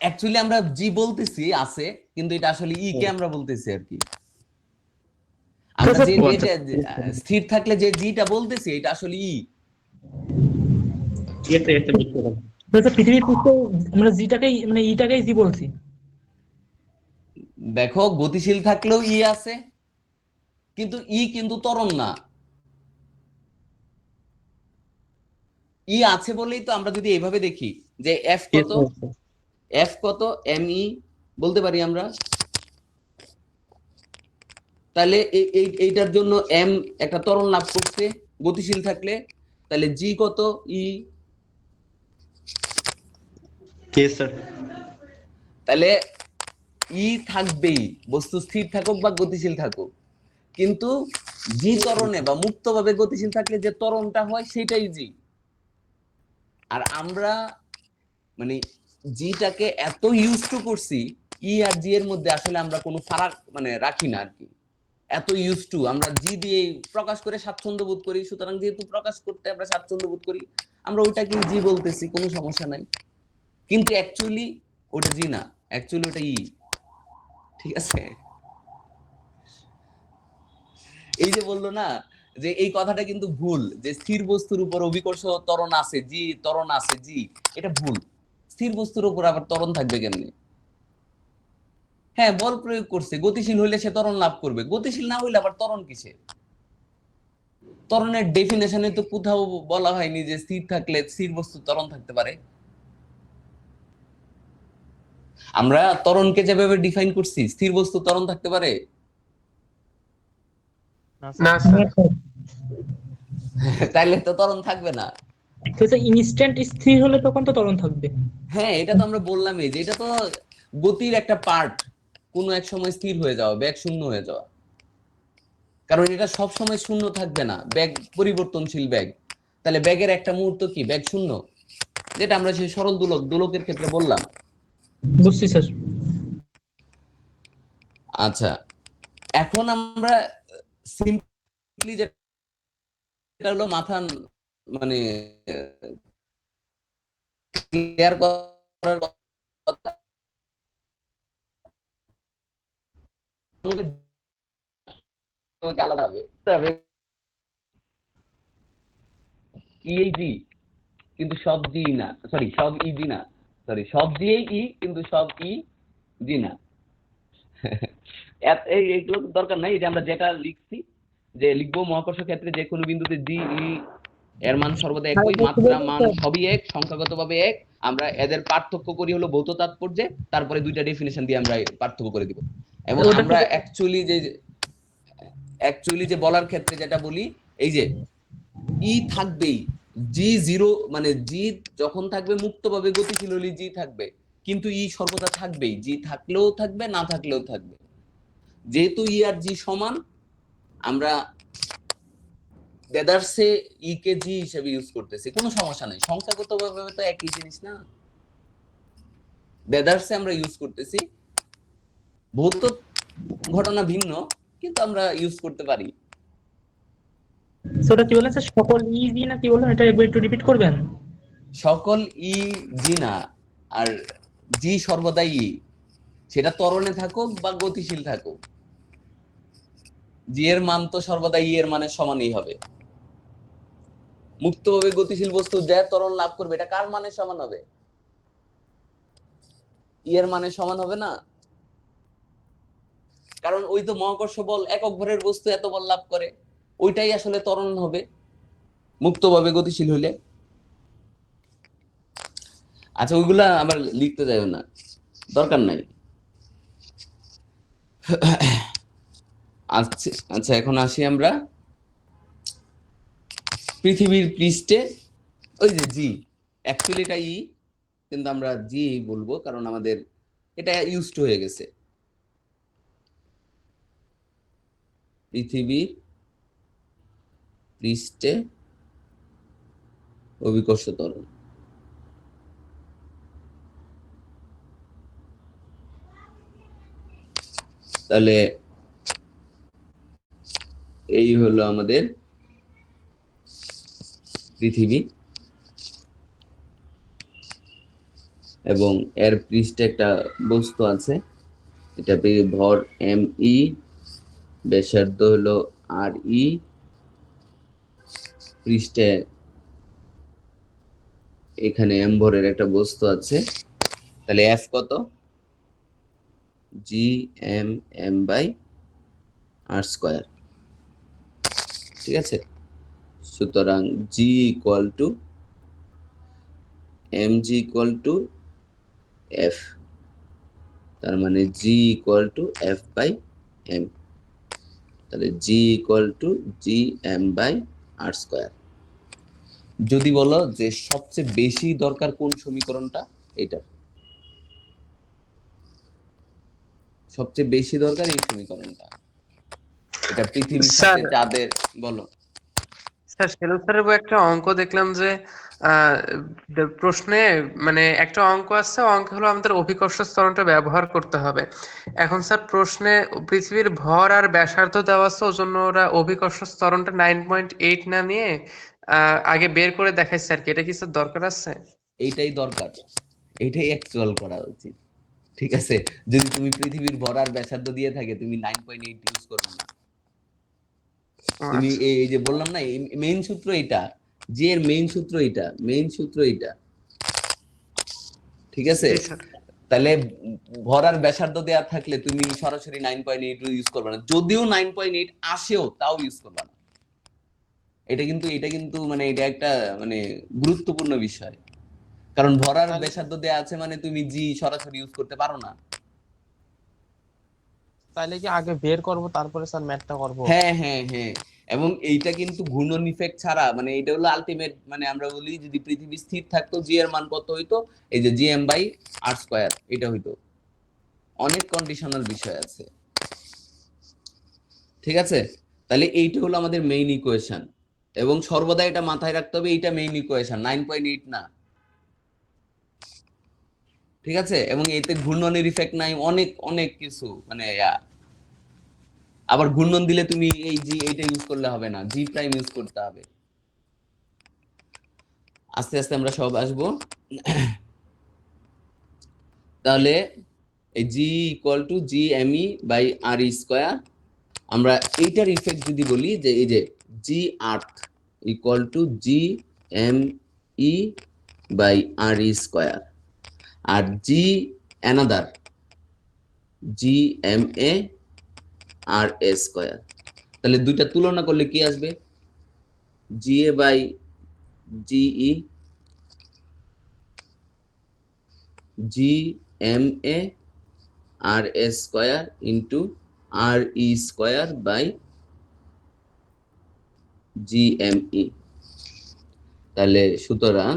অ্যাকচুয়ালি আমরা জি বলতেছি আছে, কিন্তু এটা আসলে ই কে আমরা বলতেছি আর কি। আমরা যে ও আচ্ছা, স্থির থাকলে যে জিটা বলতেছি, এটা আসলে ই। এটা এটা বুঝতে পারলাম। স্যার পৃথিবীর পৃষ্ঠে আমরা জিটাকেই মানে ইটাকেই জি বলছি। দেখো, গতিশীল থাকলেও ই আছে, কিন্তু ই কিন্তু ত্বরণ না। ই আছে বলেই তো আমরা যদি এইভাবে দেখি যে এফ Yes, কত, sir. এফ কত, এম ই বলতে পারি আমরা। তাহলে এইটার জন্য এম একটা ত্বরণ লাভ করছে গতিশীল থাকলে, তাহলে জি কত, ই। Yes, sir. তাহলে ই থাকবেই, বস্তু স্থির থাকুক বা গতিশীল থাকুক, কিন্তু জি ত্বরণে বা মুক্তভাবে গতিশীল থাকলে যে ত্বরণটা হয় সেটাই জি। আর আমরা মানে জিটাকে এত ইউজ টু করছি, ই আর জি এর মধ্যে আসলে আমরা কোনো ফারাক মানে রাখি না আর কি। এত ইউজ টু আমরা জি দিয়ে প্রকাশ করে স্বাচ্ছন্দ্য বোধ করি, সুতরাং যেহেতু প্রকাশ করতে আমরা স্বাচ্ছন্দ্য বোধ করি, আমরা ওইটাকে জি বলতেছি, কোনো সমস্যা নাই। কিন্তু অ্যাকচুয়ালি ওটা জি না, অ্যাকচুয়ালি ওটা ই। ঠিক আছে? এই যে বললো না যে এই কথাটা কিন্তু ভুল, যে স্থির বস্তুর উপর অভিকর্ষ ত্বরণ আছে জি, ত্বরণ আছে জি, এটা ভুল। স্থির বস্তুর উপর আবার ত্বরণ থাকবে কেমনে? হ্যাঁ, বল প্রয়োগ করছে, গতিশীল হইলে সে ত্বরণ লাভ করবে, গতিশীল না হইলে আবার ত্বরণ কিসে? ত্বরণের ডেফিনেশনে তো কোথাও বলা হয়নি যে স্থির থাকলে স্থির বস্তু ত্বরণ থাকতে পারে। আমরা ত্বরণকে যেভাবে ডিফাইন করছি, স্থির বস্তু ত্বরণ থাকতে পারে? না স্যার। তাইলে তো ত্বরণ থাকবে না। তো স্যার ইনস্ট্যান্ট স্থির হলে তখন তো ত্বরণ থাকবে। হ্যাঁ, এটা তো আমরা বললামই যে এটা তো গতির একটা পার্ট, কোনো এক সময় স্থির হয়ে যাওয়া, বেগ শূন্য হয়ে যাওয়া। কারণ এটা সব সময় শূন্য থাকবে না, বেগ পরিবর্তনশীল বেগ। তাহলে বেগের একটা মুহূর্ত কি বেগ শূন্য, যেটা আমরা সেই সরল দোলকের ক্ষেত্রে বললাম। বুঝছি স্যার। আচ্ছা, এখন আমরা সিম্পলি যেটা হলো মাথা মানে ক্লিয়ার করার আলাদা হবে, তবে ইজি কিন্তু সব জি না, সরি সব ইজি না, সরি সব দিয়েই ই কিন্তু সব ই জি না। এইগুলো দরকার নাই। এই যে আমরা যেটা লিখছি, যে লিখবো মহাকর্ষ ক্ষেত্রে যে কোনো বিন্দুতে জি ই এর মান সর্বদা একই, মাত্রা মান সবই এক, সংখ্যাগতভাবে এক। আমরা এদের পার্থক্য করি হলো ভৌত তাৎপর্যে, তারপরে দুইটা ডেফিনেশন দিয়ে আমরা পার্থক্য করে দিব। এবং ওটা আমরা কি- অ্যাকচুয়ালি যে বলার ক্ষেত্রে যেটা বলি, এই যে ই থাকবেই, জি জিরো মানে জি যখন থাকবে মুক্তভাবে গতিশীল হলে জি থাকবে, কিন্তু ই সর্বদা থাকবেই, জি থাকলেও থাকবে না থাকলেও থাকবে। যেহেতু ই আর জি সমান, আমরা দেদারসে ই কে জি হিসেবে ইউজ করতেছি, কোনো সমস্যা নাই, সংখ্যাগতভাবে তো একই জিনিস না, দেদারসে আমরা ইউজ করতেছি, ভৌত ঘটনা ভিন্ন কিন্তু আমরা ইউজ করতে পারি। So ওটা কি বলেন স্যার, সকল ইজি না কি বললেন, এটা একটু রিপিট করবেন? সকল ই জি না, আর জি সর্বদাই ই, সেটা ত্বরণে থাকুক বা গতিশীল থাকুক, জি এর মান তো সর্বদা ই এর মানের সমানই হবে। মুক্তভাবে গতিশীল বস্তু যে ত্বরণ লাভ করবে, এটা কার মানের সমান হবে? ই এর মানের সমান হবে না, কারণ ওই তো মহাকর্ষ বল, একক ভরের বস্তু এত বল লাভ করে, ওইটাই আসলে ত্বরণ হবে মুক্তভাবে গতিশীল হইলে। আচ্ছা, ওইগুলা আবার লিখতে যাবে না, দরকার নাই। আচ্ছা আচ্ছা, এখন আসি আমরা পৃথিবীর পৃষ্ঠে, ওই যে জি, অ্যাকচুয়ালি এটা ই, কিন্তু আমরা জি বলবো কারণ আমাদের এটা ইউজড হয়ে গেছে। পৃথিবীর পৃষ্ঠে অভিকর্ষ ত্বরণ, তাহলে এই হলো আমাদের পৃথিবী, এবং এর পৃষ্ঠে একটা বস্তু আছে, এটা ভর এম ই, ব্যাসার্ধ হলো আর ই, পৃষ্ঠে এখানে এম ভরের একটা বস্তু আছে, তাহলে এফ কত? G M M by R square, ঠিক আছে। সুতরাং g equal to m g equal to F, তার মানে g equal to F by m, তাহলে g equal to G M by R square. যদি বলো যে সবচেয়ে বেশি দরকার কোন সমীকরণটা, এটা সবচেয়ে বেশি দরকার, এই সমীকরণটা, এটা পৃথিবীর স্যার সাথে যাদের, বলো। স্যার সেলুন স্যারের বই একটা অঙ্ক দেখলাম যে আহ, প্রশ্নে মানে একটা অঙ্ক আছে, অঙ্ক হলো আমাদের অভিকর্ষ ত্বরণটা ব্যবহার করতে হবে। এখন স্যার প্রশ্নে পৃথিবীর ভর আর ব্যাসার্ধ দেওয়া আছে, ওজন্য ওরা অভিকর্ষ ত্বরণটা 9.8 না নিয়ে আগে বের করে দেখাইছে আর কি। এটা কি স্যার দরকার আছে? এইটাই দরকার, এইটাই অ্যাকচুয়াল করা উচিত, ঠিক আছে। যদি তুমি পৃথিবীর ভর আর ব্যাসার্ধ দিয়ে থাকে, তুমি 9.8 ইউজ করবে না। ও তুমি আচ্ছা, এই যে বললাম না, মেইন সূত্র এটা, যে এর মেইন সূত্র এটা, মেইন সূত্র এটা, ঠিক আছে। জি স্যার। তাহলে ভর আর ব্যাসার্ধ দেওয়া থাকলে তুমি সরাসরি 9.8 ইউজ করবে না, যদিও 9.8 আসেও তাও ইউজ করবে না। এটা কিন্তু মানে এটা একটা মানে গুরুত্বপূর্ণ বিষয়, কারণ ভর আর ব্যাসার্ধ দেওয়া আছে মানে তুমি জি সরাসরি ইউজ করতে পারো না। তাইলে কি আগে বের করব তারপরে স্যার ম্যাথটা করব? হ্যাঁ হ্যাঁ হ্যাঁ, এবং এইটা কিন্তু ঘূর্ণন ইফেক্ট ছাড়া, মানে এটা হলো আলটিমেট, মানে আমরা বলি যদি পৃথিবী স্থির থাকতো জি এর মান কত হইতো, এই যে G M by R square, এটা হইতো। অনেক কন্ডিশনাল বিষয় আছে, ঠিক আছে। তাহলে এইটা হলো আমাদের মেইন ইকুয়েশন, এবং সর্বদা এটা মাথায় রাখতে হবে, এইটা মেইন ইকুয়েশন, 9.8 না, ঠিক আছে। এবং এতে ঘূর্ণনের ইফেক্ট নাই, অনেক অনেক কিছু, মানে আবার ঘূর্ণন দিলে তুমি এই জি এইটা ইউজ করলে হবে না, জি প্রাইম ইউজ করতে হবে। আস্তে আস্তে আমরা সব আসবো। তাহলে এই g equal to G M e by r e square, আমরা এইটার ইফেক্ট যদি বলি যে এই যে g earth equal to G M e by r e square, আর g another G M a r a square. তাহলে দুইটা তুলনা করলে কি আসবে? G a by g e G M a r a square into r e square by G M e. তাহলে সুতরাং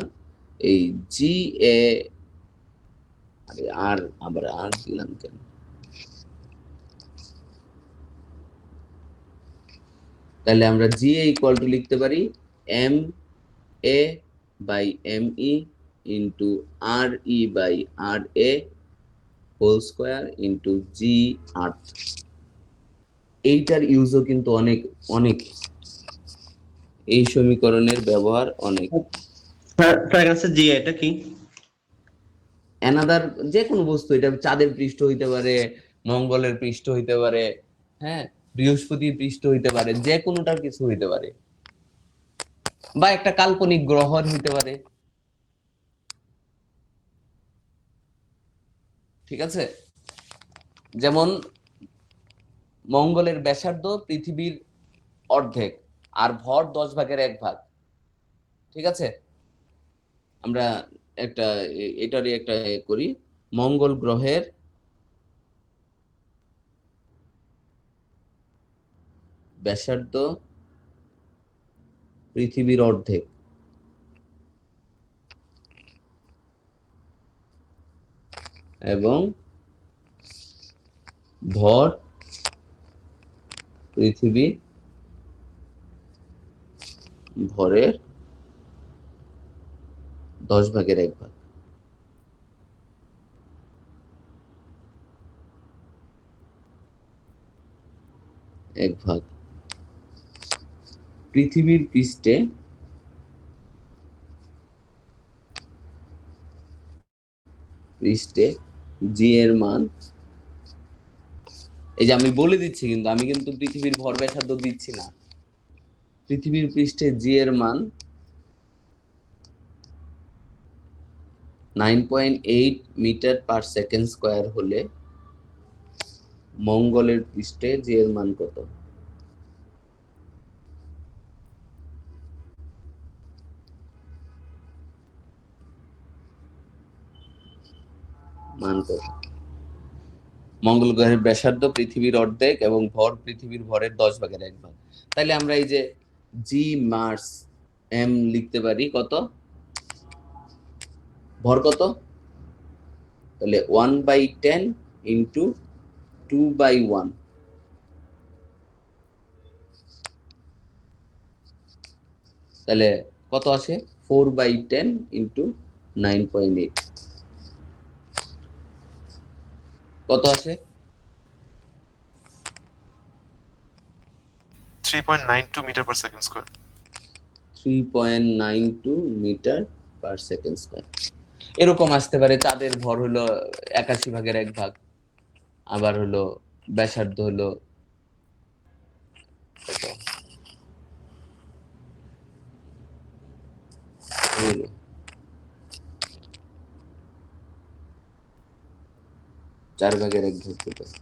এই জি এ, আরে আর আবার আর দিলাম কেন? তাহলে আমরা জি এ ইকুয়াল টু লিখতে পারি M a by M e into r e by r a whole square into g earth. এইটার ইউজও কিন্তু অনেক অনেক, এই সমীকরণের ব্যবহার অনেক। স্যার আচ্ছা জি এটা কি? অ্যানাদার যে কোনো বস্তু, এটা চাঁদের পৃষ্ঠ হইতে পারে, মঙ্গলের পৃষ্ঠ হইতে পারে, হ্যাঁ, বৃহস্পতির পৃষ্ঠ হইতে পারে, যে কোনোটার কিছু হইতে পারে, বা একটা কাল্পনিক গ্রহ হইতে পারে। ঠিক আছে, যেমন মঙ্গলের ব্যাসার্ধ পৃথিবীর অর্ধেক আর ভর 10/1 ঠিক আছে, আমরা একটা এটারই একটা করি, মঙ্গল গ্রহের ব্যাসার্ধ পৃথিবীর অর্ধেক এবং ভর পৃথিবী ভরের 10/1 পৃথিবীর পৃষ্ঠে জি এর মান, এই যে আমি বলে দিচ্ছি, কিন্তু আমি কিন্তু পৃথিবীর ভর ব্যাসার্ধ দিচ্ছি না। পৃথিবীর পৃষ্ঠে জি এর মান 9.8 মিটার পার সেকেন্ড স্কয়ার হলে মঙ্গলের পৃষ্ঠে জি এর মান কত? মান কত? মঙ্গল গ্রহের ব্যাসার্ধ পৃথিবীর অর্ধেক এবং ভর পৃথিবীর ভরের 10/1। তাইলে আমরা এই যে জি মার্স এম লিখতে পারি কত? ভর কত? তাহলে 1/10 ইন্টু 2/1, তাহলে কত আসে? 4/10 ইন্টু 9.8, কত আসে? 3.92 meter per second square. 3.92 metre per second square. এরকম আসতে পারে। চাঁদের ভর হলো 81/1, আবার হলো ব্যাসার্ধ হলো কত? হলো 4/1 ধরতে পারে।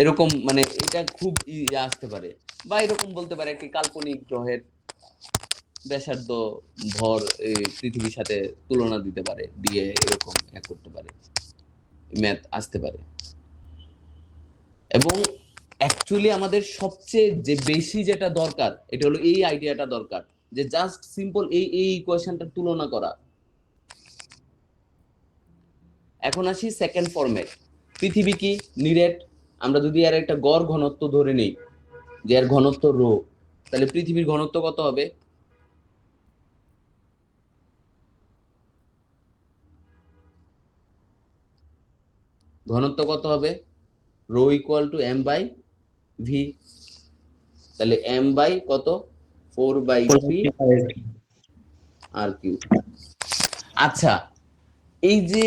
এরকম মানে এটা খুব আসতে পারে, বা এরকম বলতে পারে একটি কাল্পনিক গ্রহের ব্যাসার্ধ ভর এই পৃথিবীর সাথে তুলনা দিতে পারে, দিয়ে এরকম এক করতে পারে, ম্যাথ আসতে পারে। এবং অ্যাকচুয়ালি আমাদের সবচেয়ে যে বেশি যেটা দরকার, এটা হলো এই আইডিয়াটা দরকার, যে জাস্ট সিম্পল এই ইকুয়েশনটার তুলনা করা। এখন আসি সেকেন্ড ফরম্যাট। পৃথিবী কি নিরেট? আমরা যদি এর একটা গড় ঘনত্ব ধরে নেই, যে এর ঘনত্ব রো, তাহলে পৃথিবীর ঘনত্ব কত হবে? ঘনত্ব কত হবে? Rho equal to M by V. তাহলে এম বাই কত? 4/3 আর কিউ। আচ্ছা, এই যে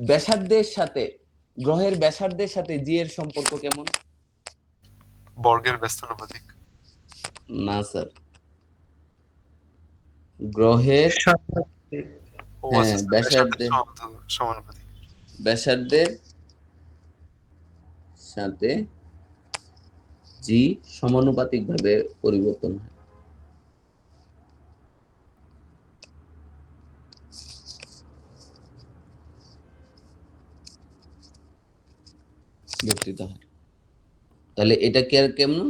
ব্যাসার্ধের সাথে গ্রহের ব্যাসার্ধের সাথে জি এর সম্পর্ক কেমন? বর্গের ব্যস্তানুপাতিক। না স্যার, গ্রহের ও হ্যাঁ আচ্ছা, ব্যাসার্ধের সমানুপাতিক। ব্যাসার্ধের সাথে জি সমানুপাতিক ভাবে পরিবর্তন হয়। বিস্তৃত হয়। তাহলে এটা কি আর কেমন?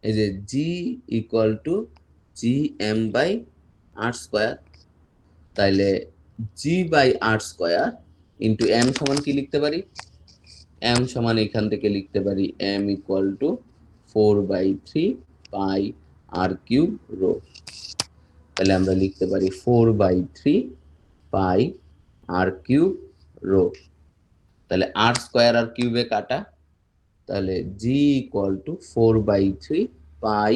এই যে g equal to G M by r square, তাইলে g by r square into M সমান কি লিখতে পারি? এম সমান এখান থেকে লিখতে পারি M equal to 4/3 pi R cube rho. তাহলে আমরা লিখতে পারি 4/3 পাই আর কিউব রো। তাহলে আর স্কোয়ার আর কিউবে কাটা, তাহলে g equal to 4/3 pi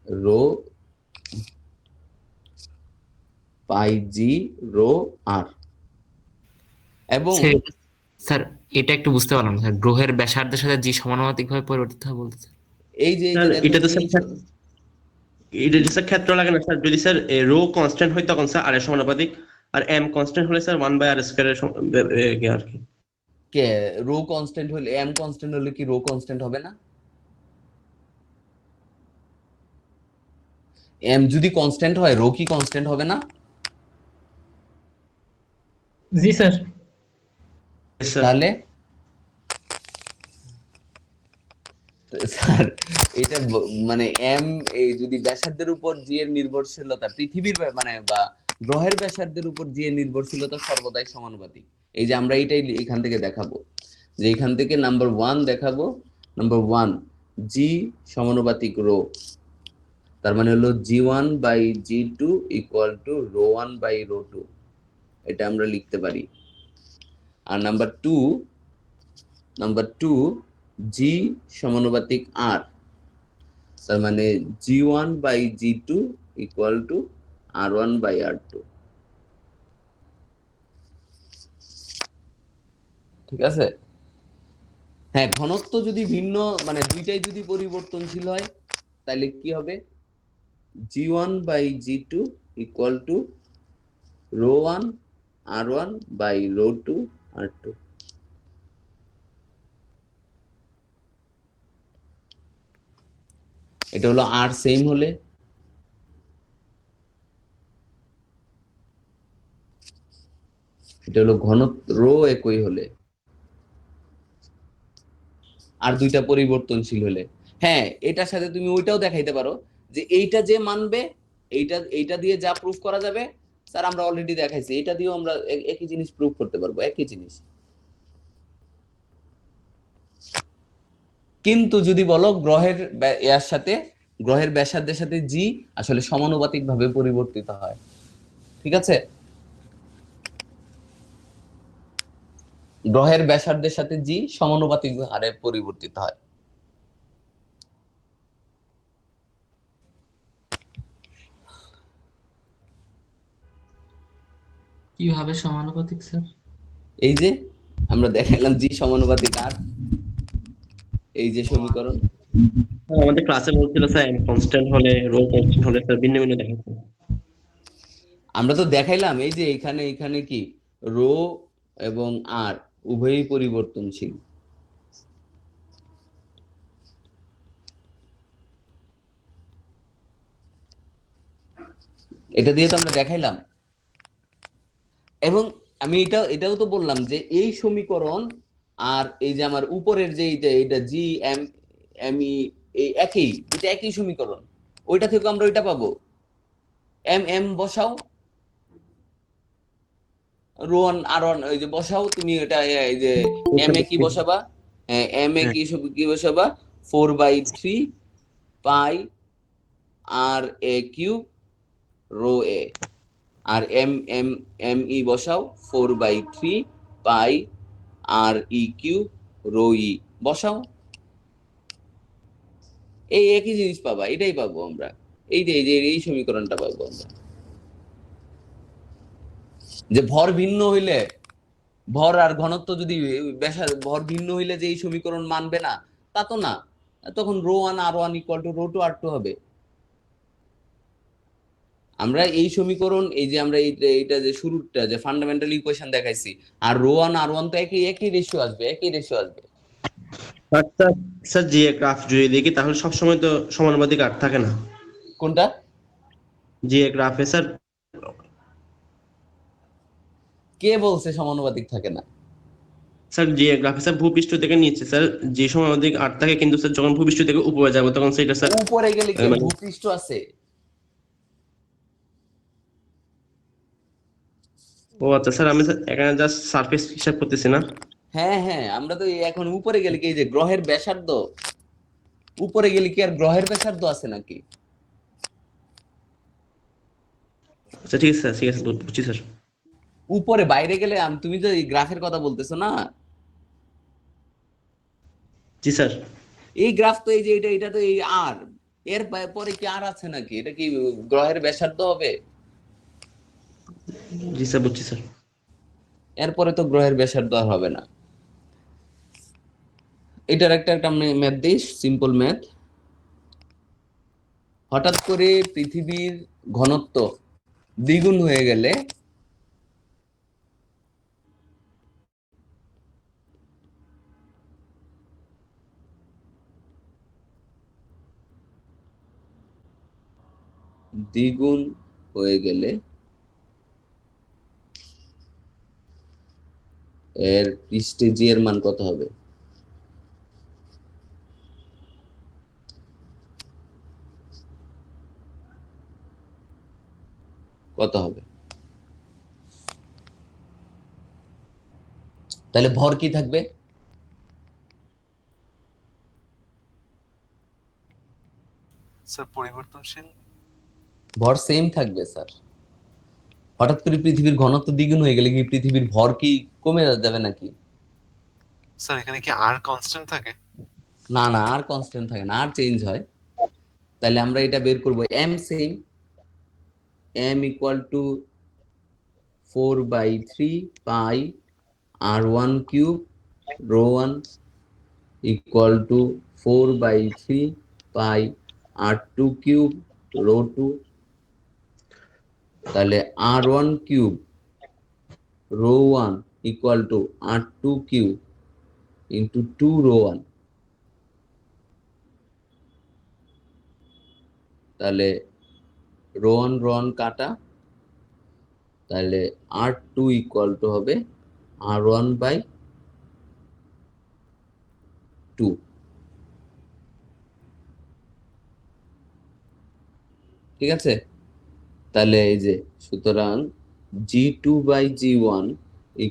rho pi G rho r. এবং স্যার এটা একটু বুঝতে পারলাম না, স্যার গ্রহের ব্যাসার্ধের সাথে জি সমানুপাতিক ভাবে পরিবর্তিত হয় বলতে। এই যে স্যার দেখো এটা তো জি স্যার এটা যে স্যার ক্ষেত্র লাগে না স্যার, যদি স্যার রো কনস্ট্যান্ট হয় তখন স্যার আর এর সমানুপাতিক, আর এম কনস্ট্যান্ট হলে স্যার 1/r স্কয়ারের আর কি। কে রো কনস্ট্যান্ট হলে এম কনস্ট্যান্ট হলে কি রো কনস্ট্যান্ট হবে না? এম যদি কনস্ট্যান্ট হয় রো কি কনস্ট্যান্ট হবে না? জি স্যার। স্যার তাহলে স্যার এটা মানে এম এই যদি ব্যাসার্ধের উপর জি এর নির্ভরশীলতা পৃথিবীর মানে বা গ্রহের ব্যাসার্ধের উপর জি এর নির্ভরশীলতা সর্বদাই সমানুপাতিক। এই যে আমরা এটাই এখান থেকে দেখাবো, যে এখান থেকে নাম্বার 1 দেখাবো, নাম্বার 1 জি সমানুপাতিক রো, তার মানে হলো g1/g2 ইকুয়াল টু ρ1/ρ2, এটা আমরা লিখতে পারি। আর নাম্বার 2 জি সমানুপাতিক আর, তার মানে g1/g2 ইকুয়াল টু r1/r2। ঠিক আছে? হ্যাঁ, ঘনত্ব যদি ভিন্ন মানে দুইটাই যদি পরিবর্তনশীল হয় তাহলে কি হবে? g1/g2 equal to ρ1 r1/ρ2 r2। এটা হলো আর সেম হলে, এটা হলো ঘনত্ব রো একই হলে, আর দুইটা পরিবর্তনশীল হলে। হ্যাঁ, এটার সাথে তুমি ওইটাও দেখাইতে পারো যে এইটা যে মানবে, এইটা দিয়ে যা প্রুফ করা যাবে স্যার আমরা অলরেডি দেখাইছি, এটা দিয়েও আমরা একই জিনিস প্রুফ করতে পারবো, একই জিনিস। কিন্তু যদি বলো গ্রহের এর সাথে গ্রহের ব্যাসার্ধের সাথে জি আসলে সমানুপাতিক ভাবে পরিবর্তিত হয়। ঠিক আছে? গ্রহের ব্যাসার্ধের সাথে জি সমানুপাতিক হারে পরিবর্তিত হয়। কিভাবে সমানুপাতিক স্যার? এই যে আমরা দেখাইলাম জি সমানুপাতিক আর, এই যে সমীকরণ। আমাদের ক্লাসে বলছিল স্যার এম কনস্ট্যান্ট হলে রো কনস্ট্যান্ট হলে স্যার ভিন্ন ভিন্ন দেখাচ্ছে। আমরা তো দেখাইলাম এই যে এখানে এখানে কি রো এবং আর উভয়ই পরিবর্তনশীল। এটা দিয়ে তো আমরা দেখাইলাম। এবং আমি এটাও তো বললাম যে এই সমীকরণ আর এই যে আমার উপরের যে এটা জি এম এম ই এই একই, এটা একই সমীকরণ, ওইটা থেকে আমরা ওইটা পাবো। এম এম বসাও, রোয়ান আর ওয়ান ওই যে বসাও তুমি, এটা এই যে এম এ কি বসাবা? এম এ কি বসাবা? 4/3 pi r a cube rho a. আর এম এম এম ই বসাও 4/3 পাই আর ই কিউব রো ই বসাও, এই একই জিনিস পাবা, এটাই পাবো আমরা। এই যে এই সমীকরণটা পাবো আমরা। যে ভর ভিন্ন হইলে, ভর আর ঘনত্ব যদি ভর ভিন্ন হইলে যে এই সমীকরণ মানবে না, তা তো না। তখন ρ1 r1 = ρ2 r2 হবে। আমরা এই সমীকরণ, এই যে আমরা এইটা যে শুরুটা যে ফান্ডামেন্টাল ইকুয়েশন দেখাইছি, আর ρ1 r1 তো একই রেশিও আসবে। আচ্ছা স্যার, জি এ গ্রাফ যদি দেখি তাহলে সবসময় তো সমানুপাতিক আর থাকে না। কোনটা? জি এ গ্রাফে স্যার, কে বলছে সমানুপাতিক থাকে না? স্যার জি এ গ্রাফে স্যার ভূপৃষ্ঠ থেকে নিচ্ছে স্যার, যে সমানুপাতিক আর থাকে, কিন্তু স্যার যখন ভূপৃষ্ঠ থেকে উপরে যাবো তখন সেটা স্যার উপরে গেলে কি মানে- ভূপৃষ্ঠ আছে? ও আচ্ছা স্যার, আমি স্যার এখানে জাস্ট সারফেস হিসাব করতেছি না। হ্যাঁ, আমরা তো এখন উপরে গেলে কি, এই যে গ্রহের ব্যাসার্ধ, উপরে গেলে কি আর গ্রহের ব্যাসার্ধ আছে নাকি? আচ্ছা ঠিক আছে স্যার, ঠিক আছে, বুঝছি স্যার। উপরে বাইরে গেলে তুমি তো এই গ্রাফের কথা বলতেছো না? জি স্যার। এই গ্রাফ তো এই যে এটা তো এই আর, এর পরে কি আর আছে নাকি? এটা কি গ্রহের ব্যাসার্ধ হবে? জি স্যার, বুঝছি স্যার। এরপরে তো গ্রহের ব্যাসার্ধ আর হবে না। এটার একটা ম্যাথ দিই, সিম্পল ম্যাথ। হঠাৎ করে পৃথিবীর ঘনত্ব দ্বিগুণ হয়ে গেলে এর পৃষ্ঠে জি এর মান কত হবে? তাহলে ভর কি থাকবে? স্যার পরিবর্তনশীল। ভর সেম থাকবে স্যার। হঠাৎ করে পৃথিবীর ঘনত্ব দ্বিগুণ হয়ে গেলে কি পৃথিবীর ভর কি কমে যাবে নাকি? স্যার এখানে কি আর কনস্ট্যান্ট থাকে? না, আর কনস্ট্যান্ট থাকে না, আর চেঞ্জ হয়। তাহলে আমরা এটা বের করব, m সেম, m = 4/3 পাই r1 কিউব, ρ1 = 4/3 পাই r2 কিউব, ρ2। তাহলে r1 cube ρ1 = r2 cube into 2 ρ1। তাহলে ρ1 কাটা, তাহলে r2 = হবে r1/2। ঠিক আছে? তাহলে এই যে, সুতরাং g2/g1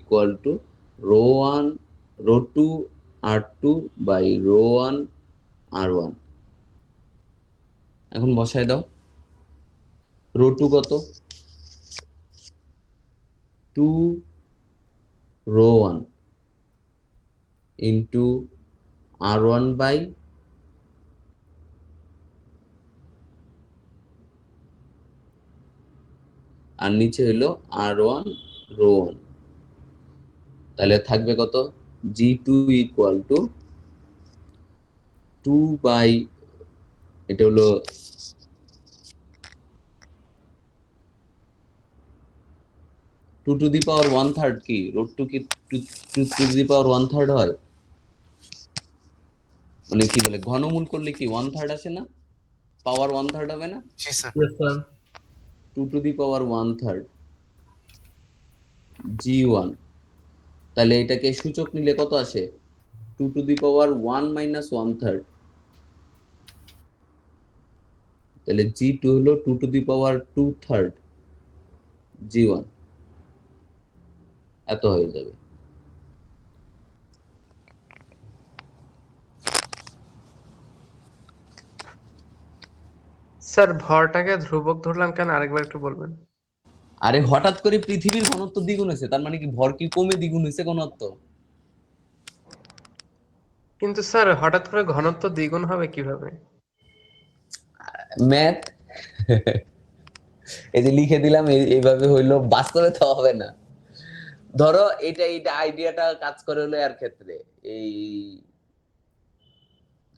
= ρ1 ρ2 r2/ρ1 r1। এখন বসায় দাও। ρ2 কত? 2 ρ1 ইন্টু r1 বাই, আর নিচে হইলো r1 ρ1। তাহলে থাকবে কত? g2 = 2 বাই, এটা হলো 2⁻1/3 কি √2 কি 2⁻1/3 হয়? মানে কি বলে, ঘনমূল করলে কি 1/3 আসে না? পাওয়ার 1/3 হবে না? জি স্যার। 2⁻1/3 g1। তাহলে এটাকে সূচক নিলে কত আসে? 2⁻1 - 1/3। তাহলে g2 হলো 2⁻2/3 g1, এত হয়ে যাবে। স্যার ভরটাকে ধ্রুবক ধরলাম কেন, আরেকবার একটু বলবেন? আরে হঠাৎ করে পৃথিবীর ঘনত্ব দ্বিগুণ হয়েছে, তার মানে কি ভর কি কমে দ্বিগুণ হয়েছে ঘনত্ব? কিন্তু স্যার হঠাৎ করে ঘনত্ব দ্বিগুণ হবে কিভাবে? ম্যাথ এই যে লিখে দিলাম, এইভাবে হইলো, বাস্তবে তো হবে না। ধরো এটা আইডিয়াটা কাজ করে হলো এর ক্ষেত্রে, এই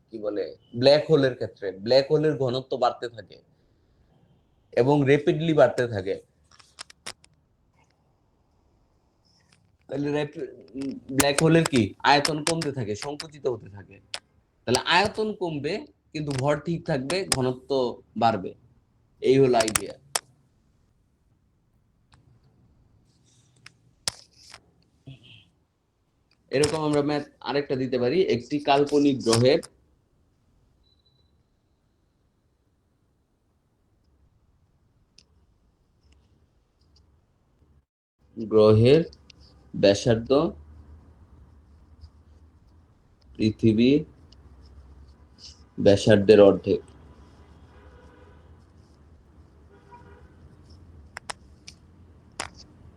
কি বলে ব্ল্যাক হোলের ক্ষেত্রে ব্ল্যাক হোলের ঘনত্ব বাড়তে থাকে এবং র্যাপিডলি বাড়তে থাকে। তাহলে ব্ল্যাক হোলের কি আয়তন কমতে থাকে, সংকুচিত হতে থাকে। তাহলে আয়তন কমবে কিন্তু ভর ঠিক থাকবে, ঘনত্ব বাড়বে। এই হলো আইডিয়া। এরকম আমরা ম্যাথ আরেকটা দিতে পারি, একটি কাল্পনিক গ্রহের ব্যাসার্ধ পৃথিবীর ব্যাসার্ধের অর্ধেক,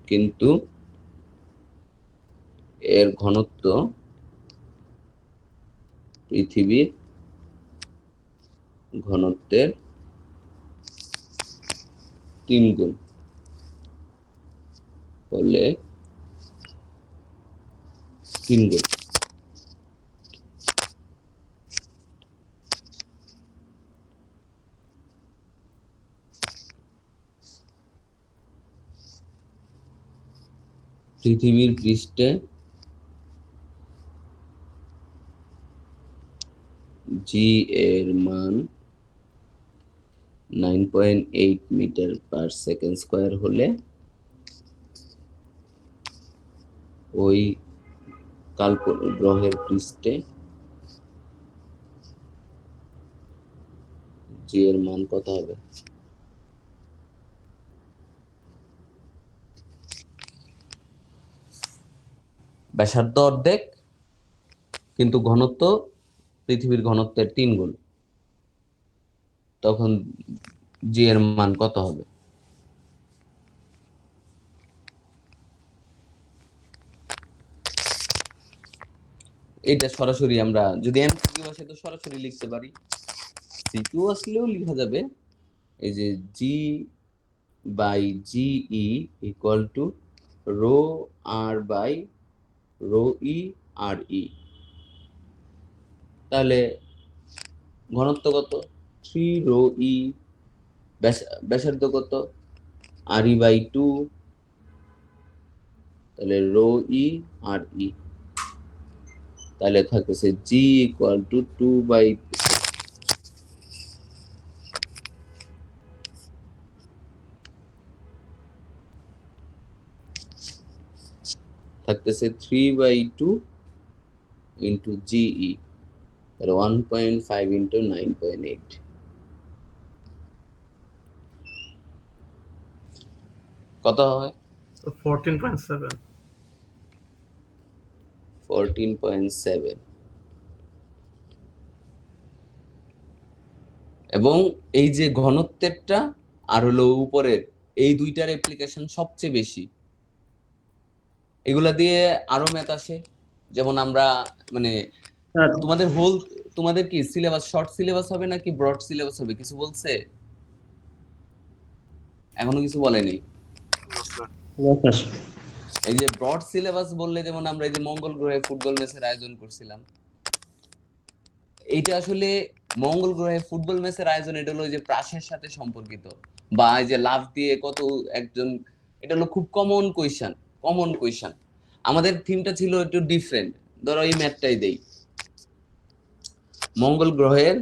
কিন্তু এর ঘনত্ব পৃথিবীর ঘনত্বের 3 গুণ হলে 3 গুণ। পৃথিবীর পৃষ্ঠে জি এর মান 9.8 মিটার পার সেকেন্ড স্কয়ার হলে ওই কাল্পনিক গ্রহের পৃষ্ঠে জি এর মান কত হবে? ব্যাসার্ধ অর্ধেক কিন্তু ঘনত্ব পৃথিবীর ঘনত্বের 3 গুণ, তখন জি এর মান কত হবে? এটা সরাসরি আমরা যদি এমসিকিউ আসে তো সরাসরি লিখতে পারি, সিকিউ আসলেও লেখা যাবে। এই যে g by g e equal to rho r by rho e r e. তাহলে ঘনত্ব কত? 3 রো ই, ব্যাসার্ধ কত? আর ই বাই 2, তাহলে রো ই আর ই, তাহলে থাকতেছে জি ইকুয়াল টু 2 বাই থাকতেছে 3/2 ইন্টু জিই, তাহলে 1.5 ইন্টু 9.8। কত হয়? 14.7। 14.7। এবং এই যে ঘনত্বেরটা আর হলো উপরের এই দুইটার অ্যাপ্লিকেশন সবচেয়ে বেশি। এগুলা দিয়ে আরো ম্যাথ আসে, যেমন আমরা মানে স্যার তোমাদের কি সিলেবাস শর্ট সিলেবাস হবে নাকি ব্রড সিলেবাস হবে কিছু বলছে? এখনো কিছু বলেনি। এই যে ব্রড সিলেবাস বললে যেমন আমরা এই যে মঙ্গল গ্রহে ফুটবল ম্যাচের আয়োজন করছিলাম, এইটা আসলে মঙ্গল গ্রহে ফুটবল ম্যাচের আয়োজন এটা হলো যে প্রাসের সাথে সম্পর্কিত, বা এই যে লাভ দিয়ে কত একজন, এটা হলো খুব কমন কোয়েশ্চেন। আমাদের থিমটা ছিল একটু ডিফারেন্ট। ধরো এই ম্যাথটাই দেই, মঙ্গল গ্রহের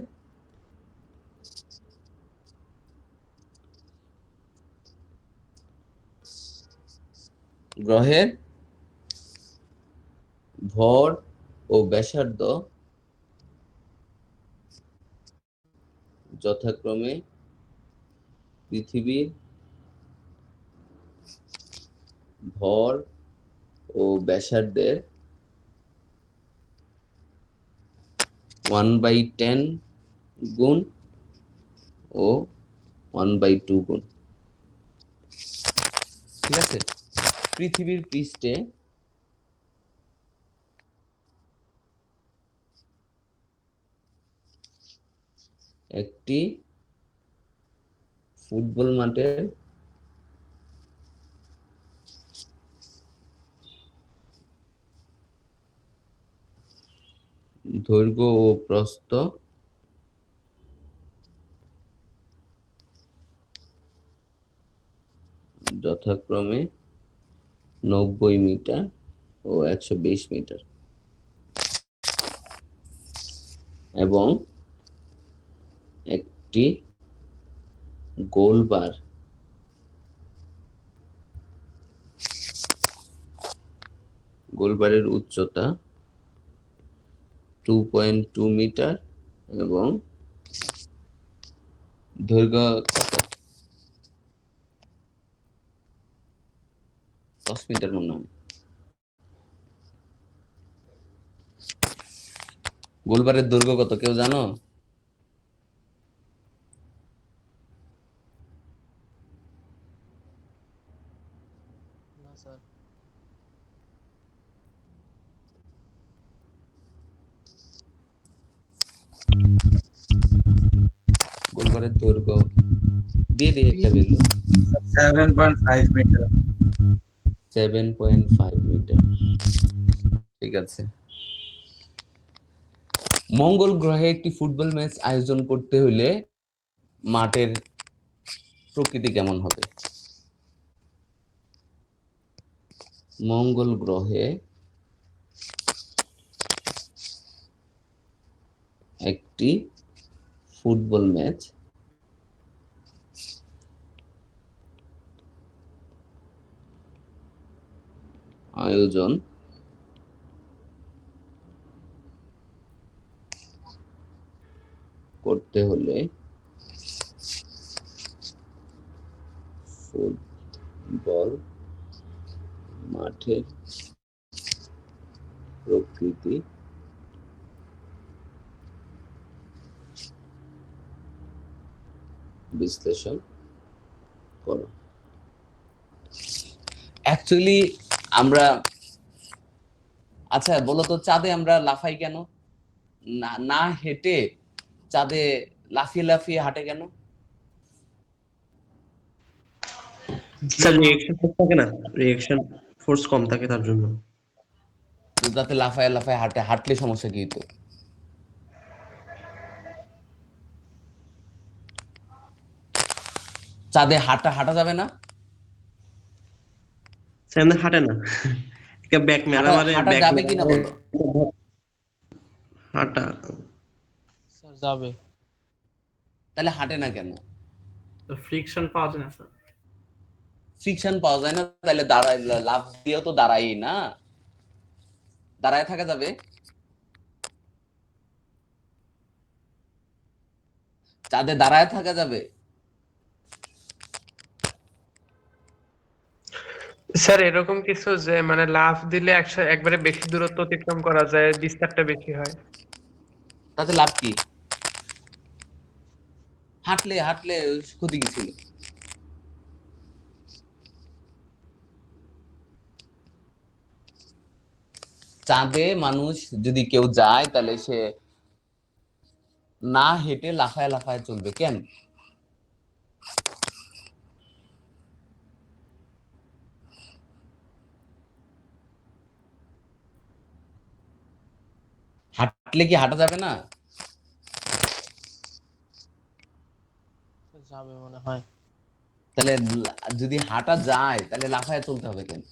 ভর ও ব্যাসার্ধ যথাক্রমে পৃথিবীর ভর ও ব্যাসার্ধের 1/10 গুণ ও 1/2 গুণ। ঠিক আছে? পৃথিবীর পৃষ্ঠে একটি ফুটবল মাঠের দৈর্ঘ্য ও প্রস্থ যথাক্রমে 90 মিটার ও 120 মিটার এবং একটি গোলবার গোলবারের উচ্চতা 2.2 মিটার এবং দৈর্ঘ্য কত? 10 মিটার মনে হয়। গোলবারের দৈর্ঘ্য কত কেউ জানো? না স্যার। গোলবারের দৈর্ঘ্য দিয়ে একটা ভ্যালু 7.5 মিটার। 7.5 মিটার। ঠিক আছে। মঙ্গল গ্রহে একটি ফুটবল ম্যাচ আয়োজন করতে হলে মাঠের প্রকৃতি কেমন হবে? মঙ্গল গ্রহে একটি ফুটবল ম্যাচ আয়োজন করতে হলে ফুটবল মাঠের প্রকৃতি বিশ্লেষণ করো। অ্যাকচুয়ালি আমরা আচ্ছা বলো তো চাঁদে আমরা লাফাই কেন? না না হেঁটে চাঁদে লাফিয়ে লাফিয়ে হাঁটে কেন? স্যার রিঅ্যাকশন ফোর্স থাকে না, রিঅ্যাকশন ফোর্স কম থাকে তার জন্য। যাতে লাফায় লাফায় হাঁটে, হাঁটলে সমস্যা কি হতো? চাঁদে হাঁটা হাঁটা যাবে না? স্যার এমনি হাঁটে না, একটা ব্যাক মেলা মারে, হাঁটা ব্যাক যাবে কিনা বলো? হাঁটা স্যার যাবে। তাহলে হাঁটে না কেন? ফ্রিকশন পাওয়া যায় না স্যার। ফ্রিকশন পাওয়া যায় না, তাহলে দাঁড়ায় লাফ দিয়েও তো দাঁড়াই না, দাঁড়ায় থাকা যাবে? চাঁদে দাঁড়ায় থাকা যাবে? স্যার এরকম কিছু যে মানে লাফ দিলে একবারে বেশি দূরত্ব অতিক্রম করা যায়, বিস্তারটা বেশি হয়। তাতে লাভ কি? হাঁটলে হাঁটলে ক্ষতি কি ছিল? চাঁদে মানুষ যদি কেউ যায় তাহলে সে না হেঁটে লাফায় লাফায় চলবে কেন? হাঁটলে কি হাঁটা যাবে না? যাবে মনে হয়। তাহলে যদি হাঁটা যায় তাহলে লাফায় চলতে হবে কেন?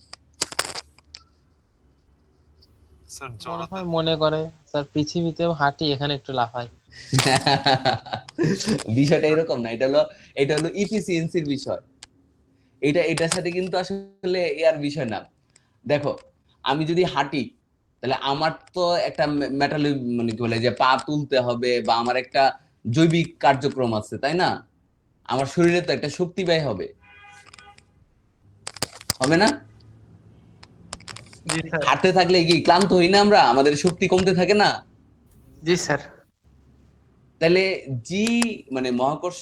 স্যার মনে জড়তা হয় মনে করে স্যার পৃথিবীতেও হাঁটি, এখানে একটু লাফাই। বিষয়টা এরকম না, এটা হলো ইফিসিয়েন্সির বিষয়। এটার সাথে কিন্তু আসলে এর বিষয় না। দেখো আমি যদি হাঁটি তাহলে আমার তো একটা মেটালি মানে কি বলে যে পা তুলতে হবে, বা আমার একটা জৈবিক কার্যক্রম আছে, তাই না? আমার শরীরে তো একটা শক্তি ব্যয় হবে, হবে না? জি স্যার। হাঁটতে থাকলে কি ক্লান্ত হই না আমরা? আমাদের শক্তি কমতে থাকে না? জি স্যার। তাহলে জি মানে মহাকর্ষ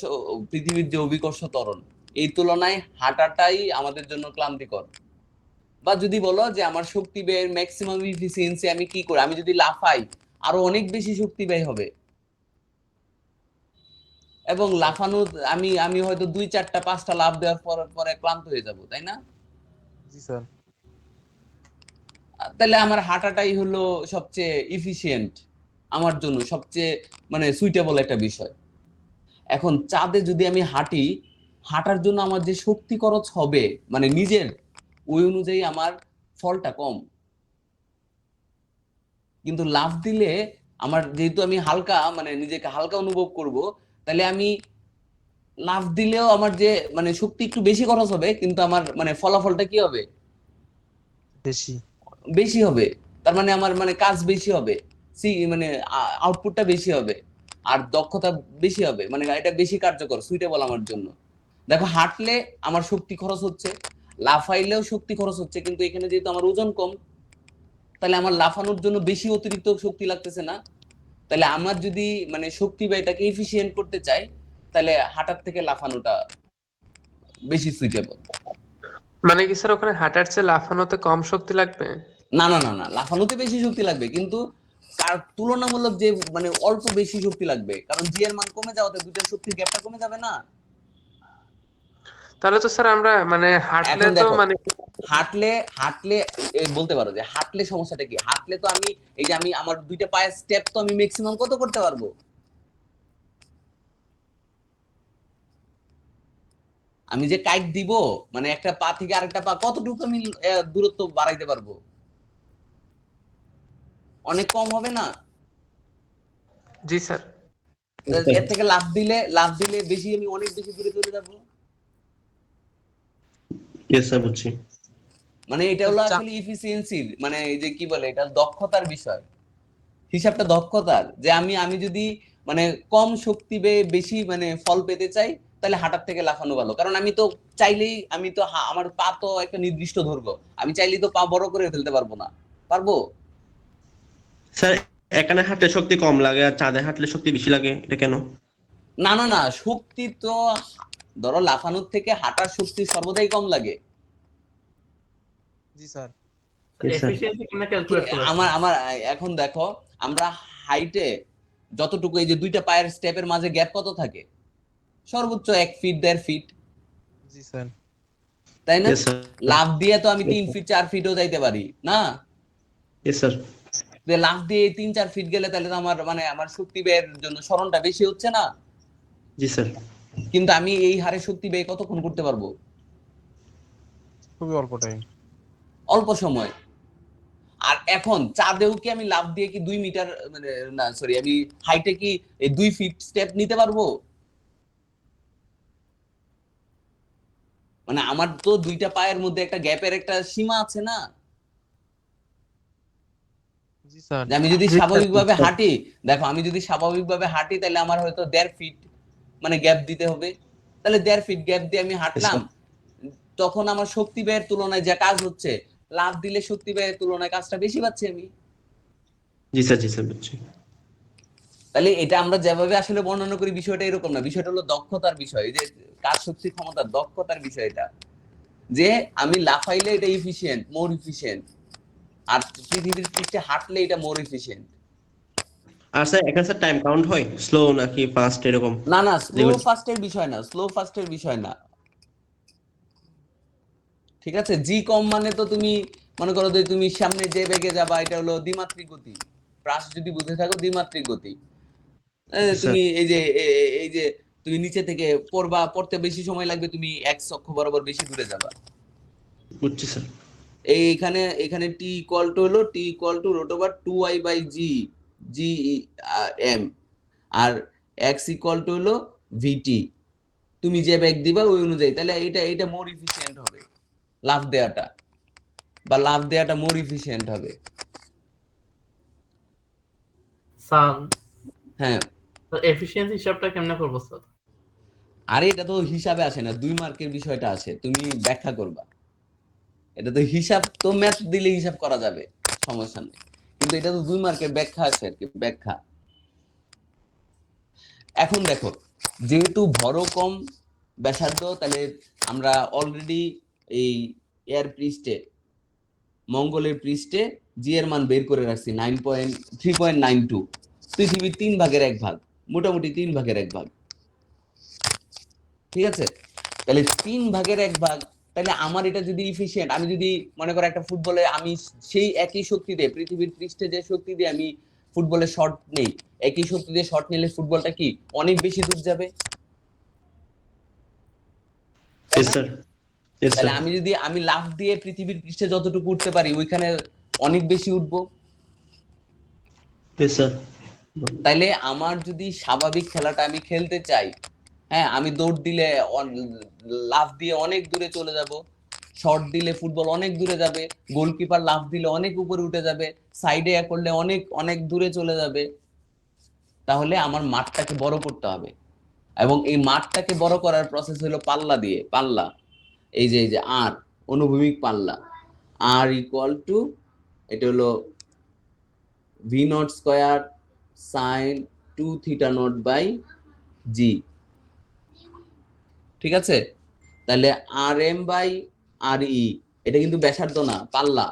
পৃথিবীর যে অভিকর্ষ ত্বরণ, এই তুলনায় হাঁটাটাই আমাদের জন্য ক্লান্তিকর। বা যদি বলো যে আমার শক্তি ব্যয়ের ম্যাক্সিমাম ইফিসিয়েন্সি আমি কি করি, আমি যদি লাফাই আরো অনেক বেশি শক্তি ব্যয় হবে, এবং লাফানো আমি আমি হয়তো 2 4টা 5টা লাফ দেওয়ার পরে ক্লান্ত হয়ে যাব, তাই না? জি স্যার। তাহলে আমার হাঁটাটাই হলো সবচেয়ে ইফিশিয়েন্ট। আমার জন্য সবচেয়ে মানে সুইটেবল একটা বিষয়। এখন চাঁদে যদি আমি হাঁটি, হাঁটার জন্য আমার যে শক্তি খরচ হবে মানে নিজের, ওই অনুযায়ী আমার ফলটা কম। কিন্তু লাফ দিলে আমার যেহেতু আমি হালকা মানে নিজেকে হালকা অনুভব করব, তাহলে আমি লাফ দিলেও আমার যে মানে শক্তি একটু বেশি খরচ হবে, কিন্তু আমার মানে ফলাফলটা কি হবে? বেশি। বেশি হবে। তার মানে আমার মানে কাজ বেশি হবে, মানে আউটপুটটা বেশি হবে, আর দক্ষতা বেশি হবে, মানে এটা বেশি কার্যকর, সুইটেবল আমার জন্য। দেখো হাঁটলে আমার শক্তি খরচ হচ্ছে, লাফাইলেও শক্তি খরচ হচ্ছে, কিন্তু এখানে যেহেতু আমার ওজন কম, তাহলে আমার লাফানোর জন্য বেশি অতিরিক্ত শক্তি লাগতেছে না। তাহলে আমার যদি মানে শক্তি ব্যয়টাকে এফিশিয়েন্ট করতে চাই, তাহলে হাঁটার থেকে লাফানোটা বেশি সুইটেবল। মানে কি স্যার ওখানে হাঁটার চেয়ে লাফানোতে কম শক্তি লাগবে? না না না না, লাফানোতে বেশি শক্তি লাগবে, কিন্তু তার তুলনামূলক যে মানে অল্প বেশি শক্তি লাগবে, কারণ জি এর মান কমে যাওয়াতে দুইটার শক্তির গ্যাপটা কমে যাবে না। তাহলে তো স্যার আমরা মানে হাঁটলে এখন তো দেখো, মানে হাঁটলে হাঁটলে বলতে পারো যে হাঁটলে সমস্যাটা কি? হাঁটলে তো আমি এই যে আমি আমার দুইটা পায়ের স্টেপ তো আমি ম্যাক্সিমাম কত করতে পারবো? আমি যে কাইট দিব মানে একটা পা থেকে আরেকটা পা কতটুকু আমি দূরত্ব বাড়াইতে পারবো? অনেক কম হবে না? জি স্যার। এর থেকে লাফ দিলে বেশি, আমি অনেক বেশি দূরে চলে যাবো। ইয়েস স্যার, বুঝছি। মানে এটা হলো আসলে ইফিসিয়েন্সির মানে এই যে কি বলে, এটা দক্ষতার বিষয়, হিসাবটা দক্ষতার। যে আমি যদি মানে কম শক্তি ব্যয়ে বেশি মানে ফল পেতে চাই, তাহলে হাঁটার থেকে লাফানো ভালো। কারণ আমি তো চাইলেই আমি তো আমার পা তো একটা নির্দিষ্ট দৈর্ঘ্য, আমি চাইলেই তো পা বড় করে ফেলতে পারবো না, পারবো? স্যার এখানে হাঁটলে শক্তি কম লাগে আর চাঁদে হাঁটলে শক্তি বেশি লাগে, এটা কেন? না না না, শক্তি তো ধরো লাফানোর থেকে হাঁটার শক্তি সর্বদাই কম লাগে। জি স্যার। এফিশিয়েন্সি কেমনে ক্যালকুলেট করা? আমার আমার এখন দেখো, আমরা হাইটে যতটুকু এই যে দুইটা পায়ের স্টেপের মাঝে গ্যাপ কত থাকে? সর্বোচ্চ 1 ফিট 1.5 ফিট, জি স্যার। তাই না? Yes, sir. লাফ দিয়ে তো আমি 3 ফিট 4 ফিটও যাইতে পারি না? Yes sir. যে লাফ দিয়ে 3-4 ফিট গেলে তাহলে তো আমার মানে আমার শক্তি ব্যয়ের জন্য সরণটা বেশি হচ্ছে না? জি স্যার। কিন্তু আমি এই হারে শক্তি ব্যয় কতক্ষণ করতে পারবো? খুবই অল্প টাইম। অল্প সময়। আর এখন চাঁদেও কি আমি লাফ দিয়ে কি 2 মিটার মানে না সরি, আমি হাইটে কি এই 2 ফিট স্টেপ নিতে পারবো? মানে আমার তো দুইটা পায়ের মধ্যে একটা গ্যাপের একটা সীমা আছে না? জি স্যার। যে আমি যদি স্বাভাবিকভাবে হাঁটি, দেখো আমি যদি স্বাভাবিকভাবে হাঁটি তাহলে আমার হয়তো 1.5 ফিট মানে গ্যাপ দিতে হবে। তাহলে 1.5 ফিট গ্যাপ দিয়ে আমি হাঁটলাম, তখন আমার শক্তি ব্যয়ের তুলনায় যে কাজ হচ্ছে, লাফ দিলে শক্তি ব্যয়ের তুলনায় কাজটা বেশি পাচ্ছি আমি। জি স্যার, জি স্যার, বুঝছি। তাহলে এটা আমরা যেভাবে আসলে বর্ণনা করি বিষয়টা এরকম না, বিষয়টা হলো দক্ষতার বিষয়, এই যে কাজ শক্তি ক্ষমতা দক্ষতার বিষয়। এটা যে আমি লাফাইলে এটা ইফিশিয়েন্ট, মোর ইফিশিয়েন্ট, আর পৃথিবীর পৃষ্ঠে হাঁটলে এটা মোর এফিশিয়েন্ট। আর স্যার এখানে স্যার টাইম কাউন্ট হয় স্লো নাকি ফাস্ট এরকম? না না, স্লো ফাস্টের বিষয় না, স্লো ফাস্টের বিষয় না, ঠিক আছে? জি কম মানে তো তুমি মনে করো যে তুমি সামনে যে বেগে যাবা, এটা হলো দ্বিমাত্রিক গতি। প্রাস যদি বুঝে থাকো, দ্বিমাত্রিক গতি। তুমি এই যে তুমি নিচে থেকে পড়বা, পড়তে বেশি সময় লাগবে, তুমি এক্স অক্ষ বরাবর বেশি দূরে যাবা। বুঝছি স্যার। এখানে টি ইকুয়াল টু হলো T equal to √2y/g g m, আর এক্স ইকুয়াল টু হলো ভিটি। তুমি যে বেগ দিবা ওই অনুযায়ী, তাহলে এটা মোর এফিশিয়েন্ট হবে, লাফ দেয়াটা মোর এফিশিয়েন্ট হবে। স্যার হ্যাঁ, এফিশিয়েন্সি হিসাবটা কেমনে করব স্যার? আরে এটা তো হিসাবে আসে না, 2 মার্কের বিষয়টা আসে, তুমি ব্যাখ্যা করবা। এটা তো হিসাব, তো ম্যাথ দিলে হিসাব করা যাবে, সমস্যা নেই, কিন্তু এটা তো 2 মার্কের ব্যাখ্যা আছে আর কি, ব্যাখ্যা। এখন দেখো, যেহেতু ভরও কম ব্যাসার্ধ, তাহলে আমরা অলরেডি এই এয়ার পৃষ্ঠে, মঙ্গলের পৃষ্ঠে জি এর মান বের করে রাখছি 3.92, পৃথিবীর 3 ভাগের 1 ভাগ, মোটামুটি 3 ভাগের 1 ভাগ, ঠিক আছে? তাহলে 3 ভাগের 1 ভাগ, তাহলে আমার এটা যদি ইফিশিয়েন্ট, আমি যদি মনে করো একটা ফুটবলে আমি সেই একই শক্তি দিয়ে, পৃথিবীর পৃষ্ঠে যে শক্তি দিয়ে আমি ফুটবলের শট নেই, একই শক্তি দিয়ে শট নিলে ফুটবলটা কি অনেক বেশি দূর যাবে, তাই Yes, না? sir. Yes, তাহলে sir. আমি লাফ দিয়ে পৃথিবীর পৃষ্ঠে যতটুকু উঠতে পারি ওইখানে অনেক বেশি উঠবো। Yes, sir. তাইলে আমার যদি স্বাভাবিক খেলাটা আমি খেলতে চাই, হ্যাঁ, আমি দৌড় দিলে লাফ দিয়ে অনেক দূরে চলে যাব, শট দিলে ফুটবল অনেক দূরে যাবে, গোলকিপার লাফ দিলে অনেক উপরে উঠে যাবে, সাইডে করলে অনেক অনেক দূরে চলে যাবে। তাহলে আমার মাঠটাকে বড় করতে হবে, এবং এই মাঠটাকে বড় করার প্রসেস হলো পাল্লা দিয়ে। পাল্লা, এই যে আর অনুভূমিক পাল্লা, আর ইকুয়াল টু, এটা হলো v nought square sine 2 theta nought by g, ঠিক আছে? তাহলে আর এম বাই আর ই, এটা কিন্তু ব্যাসার্ধ না, পাল্লা।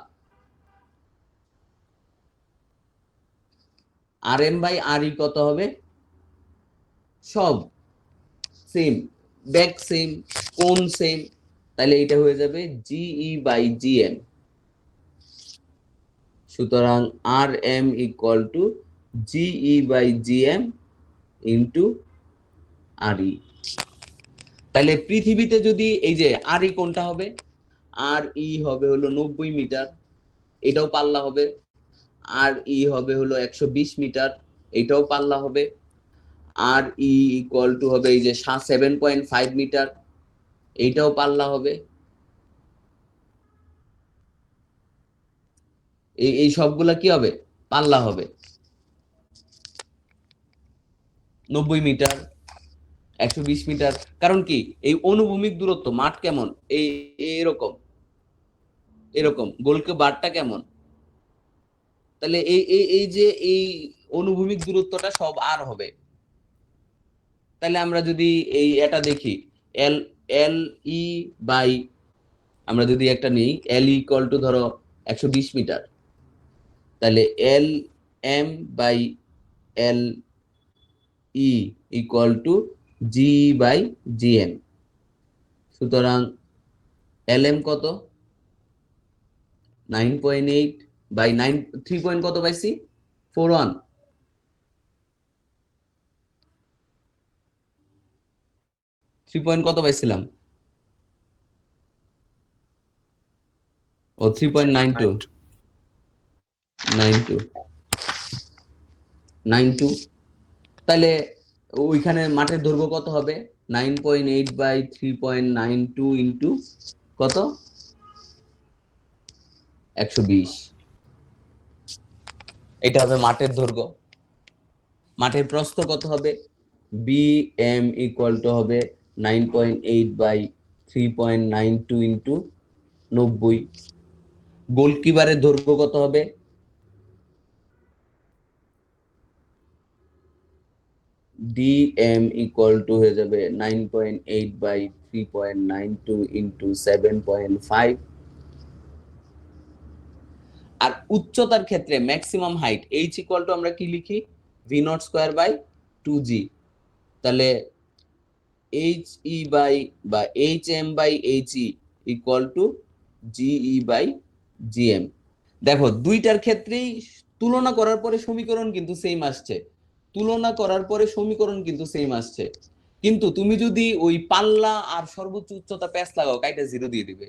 আর এম বাই আর ই কত হবে? সব সেম, ব্যাক সেম, কোণ সেম, তাহলে এটা হয়ে যাবে জিই বাই জিএম। সুতরাং আর M equal to g e by G M into r e. তাহলে পৃথিবীতে যদি এই যে আর ই কোনটা হবে, আর ই হবে হলো 90 মিটার, এটাও পাল্লা হবে। আর ই হবে হলো 120 মিটার, এটাও পাল্লা হবে। আর ই ইকুয়াল টু হবে এই যে 7.5 মিটার, এইটাও পাল্লা হবে। এই সবগুলা কি হবে? পাল্লা হবে। 90 মিটার, 120 মিটার, কারণ কি এই অনুভূমিক দূরত্ব, মাঠ কেমন, এই এরকম এরকম, গোলকে বারটা কেমন, তাহলে এই যে এই অনুভূমিক দূরত্বটা সব আর হবে। তাহলে আমরা যদি এটা দেখি, এল এল ই বাই, আমরা যদি একটা নিই এল ইকুয়াল টু ধরো 120 মিটার, তাহলে L M by L E equal to G by GM. সুতরাং এল এম কত? 9.8 বাই 9, 3 পয়েন্ট কত পাইছি? 41। 3 পয়েন্ট কত পাইছিলাম? ও 3.92, 92। তাহলে ওইখানে মাঠের দৈর্ঘ্য কত হবে? 9.8 বাই 3.92 ইন্টু কত? 120। এটা হবে মাঠের দৈর্ঘ্য। মাঠের প্রস্থ কত হবে? বি এম ইকুয়াল টু হবে 9.8 বাই 3.92 ইন্টু 90। গোলকিপারের দৈর্ঘ্য কত হবে? ডিএম ইকুয়াল টু হয়ে যাবে 9.8 বাই 3.92 ইন্টু 7.5। আর উচ্চতার ক্ষেত্রে maximum height h equal to আমরা কি লিখি? ভি নট স্কয়ার বাই 2জি। তাহলে এইচ ই বাই বা h m by h e equal to g e by G M. দেখো দুইটার ক্ষেত্রেই তুলনা করার পরে সমীকরণ কিন্তু সেম আসছে, তুলনা করার পরে সমীকরণ কিন্তু সেম আসছে, কিন্তু তুমি যদি ওই পাল্লা আর সর্বোচ্চ উচ্চতা প্যাচ লাগাও, কাইটা 0 দিয়ে দিবে।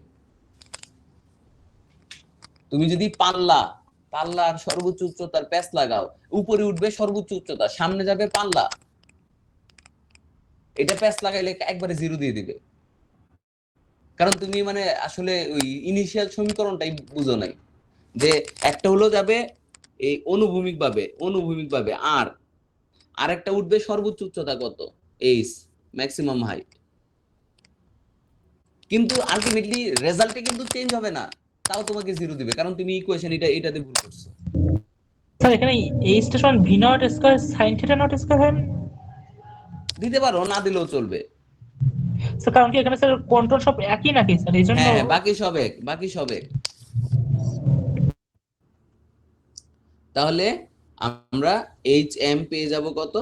তুমি যদি পাল্লা আর সর্বোচ্চ উচ্চতার প্যাচ লাগাও, উপরে উঠবে সর্বোচ্চ উচ্চতা, সামনে যাবে পাল্লা, এটা প্যাচ লাগাইলে একবারে 0 দিয়ে দিবে। কারণ তুমি মানে আসলে ওই ইনিশিয়াল সমীকরণটাই বুঝো নাই, যে একটা হলো যাবে এই অনুভূমিক ভাবে আর একটা উঠবে সর্বোচ্চ উচ্চতা কত, এইচ, ম্যাক্সিমাম হাইট। কিন্তু আলটিমেটলি রেজাল্টে কিন্তু চেঞ্জ হবে না, তাও তোমাকে 0 দিবে, কারণ তুমি ইকুয়েশন এটাতে ভুল করছো। স্যার এখানে এইচ টা সমান V nought square sine theta not square হয় না? দিতে পারো, না দিলেও চলবে। স্যার কারণ কি এখানে স্যার কন্ট্রোল সব একই নাকি স্যার, এই জন্য? হ্যাঁ, বাকি সব এক। তাহলে আমরা এইচ এম পেয়ে যাব কত?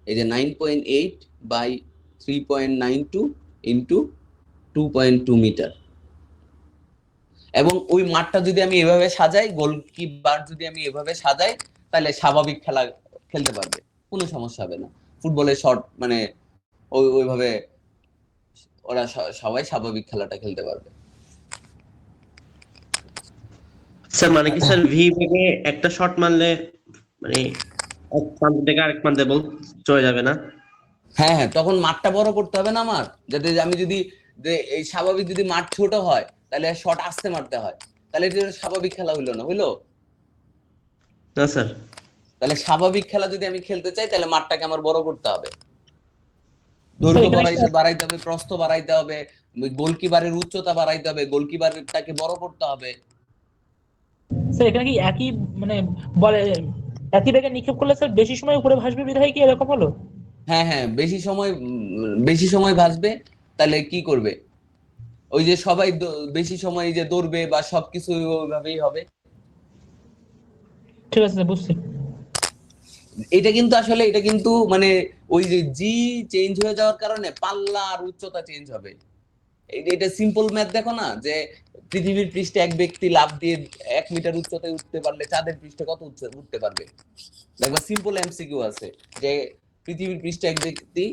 এই যে 9.8 বাই 3.92 ইন্টু 2.2 মিটার। এবং ওই মাঠটা যদি আমি এভাবে সাজাই, গোলকিপার যদি আমি এভাবে সাজাই, তাহলে স্বাভাবিক খেলা খেলতে পারবে, কোনো সমস্যা হবে না। ফুটবলের শট মানে ওইভাবে ওরা সবাই স্বাভাবিক খেলাটা খেলতে পারবে। স্যার মানে কি স্যার ভি থেকে একটা শট মারলে মানে এক প্রান্ত থেকে আরেক প্রান্তে বল চলে যাবে না? হ্যাঁ হ্যাঁ, তখন মাঠটা বড় করতে হবে না আমার, যাতে আমি যদি এই স্বাভাবিক যদি মাঠ ছোট হয় তাহলে শট আস্তে মারতে হয়, তাহলে এটা স্বাভাবিক খেলা হইলো না, হইলো? না স্যার। তাহলে স্বাভাবিক খেলা যদি আমি খেলতে চাই তাহলে মাঠটাকে আমার বড় করতে হবে, দৈর্ঘ্য বাড়াইতে হবে, প্রস্থ বাড়াইতে হবে, গোলকিপারের উচ্চতা বাড়াইতে হবে, গোলকিপারটাকে বড় করতে হবে। স্যার এখানে কি একই মানে বলে একই বেগে নিক্ষেপ করলে স্যার বেশি সময় উপরে ভাসবে বিধায় কি এরকম হলো? হ্যাঁ হ্যাঁ, বেশি সময় ভাসবে, তাহলে কি করবে? ওই যে সবাই বেশি সময় যে দৌড়বে বা সবকিছু ওইভাবেই হবে। ঠিক আছে স্যার, বুঝছি। এটা কিন্তু মানে ওই যে জি চেঞ্জ হয়ে যাওয়ার কারণে পাল্লা আর উচ্চতা চেঞ্জ হবে। এটা সিম্পল ম্যাথ, দেখো না যে পৃথিবীর পৃষ্ঠে এক ব্যক্তি লাফ দিয়ে 1 মিটার উচ্চতায় উঠতে পারলে চাঁদের পৃষ্ঠে কত উঠতে পারবে? দেখবা সিম্পল এমসিকিউ আছে যে পৃথিবীর পৃষ্ঠে এক ব্যক্তি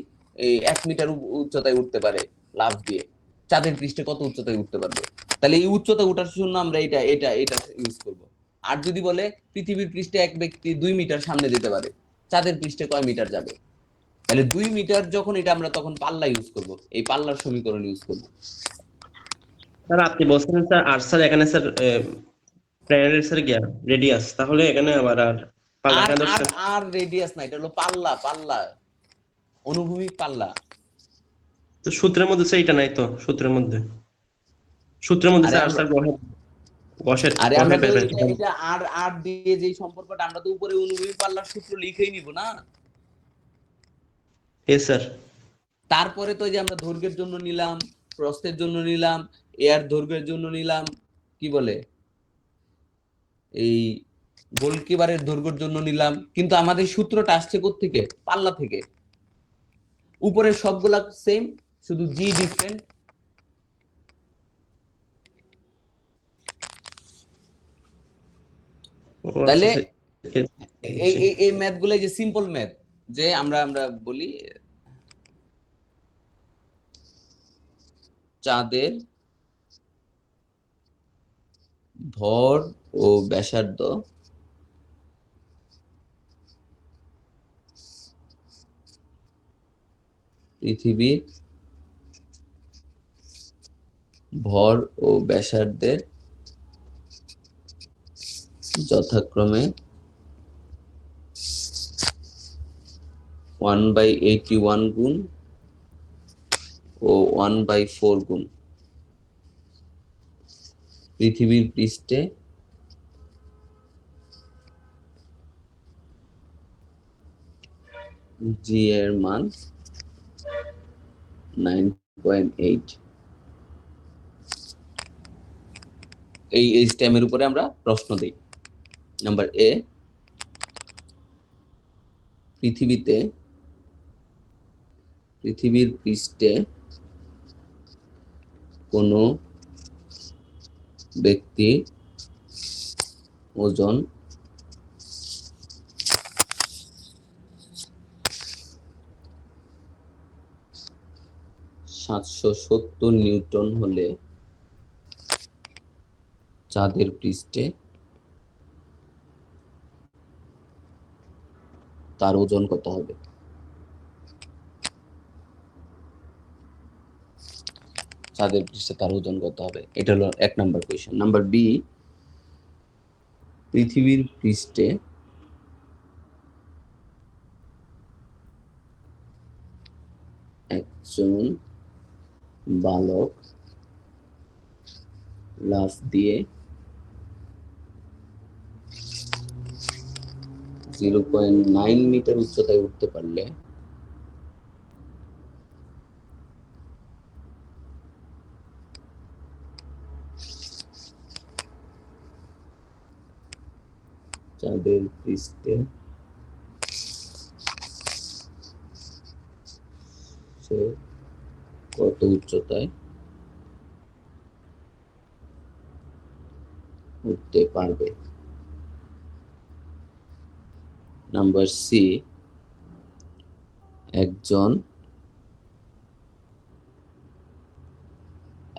1 মিটার উচ্চতায় উঠতে পারে লাফ দিয়ে, চাঁদের পৃষ্ঠে কত উচ্চতায় উঠতে পারবে? তাহলে এই উচ্চতা ওঠার জন্য আমরা এটা এটা এটা ইউজ করব। আর যদি বলে পৃথিবীর পৃষ্ঠে এক ব্যক্তি 2 মিটার সামনে যেতে পারে, চাঁদের পৃষ্ঠে কয় মিটার যাবে? তাহলে 2 মিটার যখন এটা আমরা তখন পাল্লা ইউজ করব, এই পাল্লার সমীকরণ ইউজ করব। স্যার আপনি বলছেন স্যার আর স্যার এখানে স্যার প্যারালাল স্যার গিয়া রেডিয়াস, তাহলে এখানে আবার আর পাল্লা কেন ধরছেন? আর রেডিয়াস না, এটা হলো পাল্লা, অনুভূমিক পাল্লা। তো সূত্রের মধ্যে স্যার এটা নাই তো, সূত্রের মধ্যে স্যার আর স্যার গসের আরে আমরা তো এটা আর দিয়ে যে সম্পর্কটা, আমরা তো উপরে অনুভূমিক পাল্লার সূত্র লিখেই নিব না? হ্যাঁ স্যার। তারপরে তো যে আমরা দৈর্ঘ্যের জন্য নিলাম, প্রস্থের জন্য নিলাম, এর দৈর্ঘ্যের জন্য নিলাম, কি বলে এই গোলকিপারের দৈর্ঘ্যের জন্য নিলাম, কিন্তু আমাদের সূত্রটা আসছে কোত্থেকে? পাল্লা থেকে। উপরের সবগুলা সেম, শুধু জি ডিফারেন্ট। তাহলে এই ম্যাথ গুলো যে সিম্পল ম্যাথ, যে আমরা বলি চাঁদের ভর ও ব্যাসার্ধ পৃথিবীর ভর ও ব্যাসার্ধের যথাক্রমে 1/81 গুণ ও 1/4 গুণ পৃথিবীর পৃষ্ঠে জি এর মান 9.8। এই স্টেমের উপরে আমরা প্রশ্ন দিই। নাম্বার এ, পৃথিবীর পৃষ্ঠে কোনো ব্যক্তি ওজন 770 নিউটন হলে চাঁদের পৃষ্ঠে তার ওজন কত হবে? চাঁদের পৃষ্ঠে তার ওজন কত হবে? এটা হলো 1 নাম্বার কোয়েশ্চেন। নাম্বার বি, পৃথিবীর পৃষ্ঠে একজন বালক লাফ দিয়ে 0.9 মিটার উচ্চতায় উঠতে পারলে চাঁদের পৃষ্ঠে সে কত উচ্চতায় উঠতে পারবে? নাম্বার সি একজন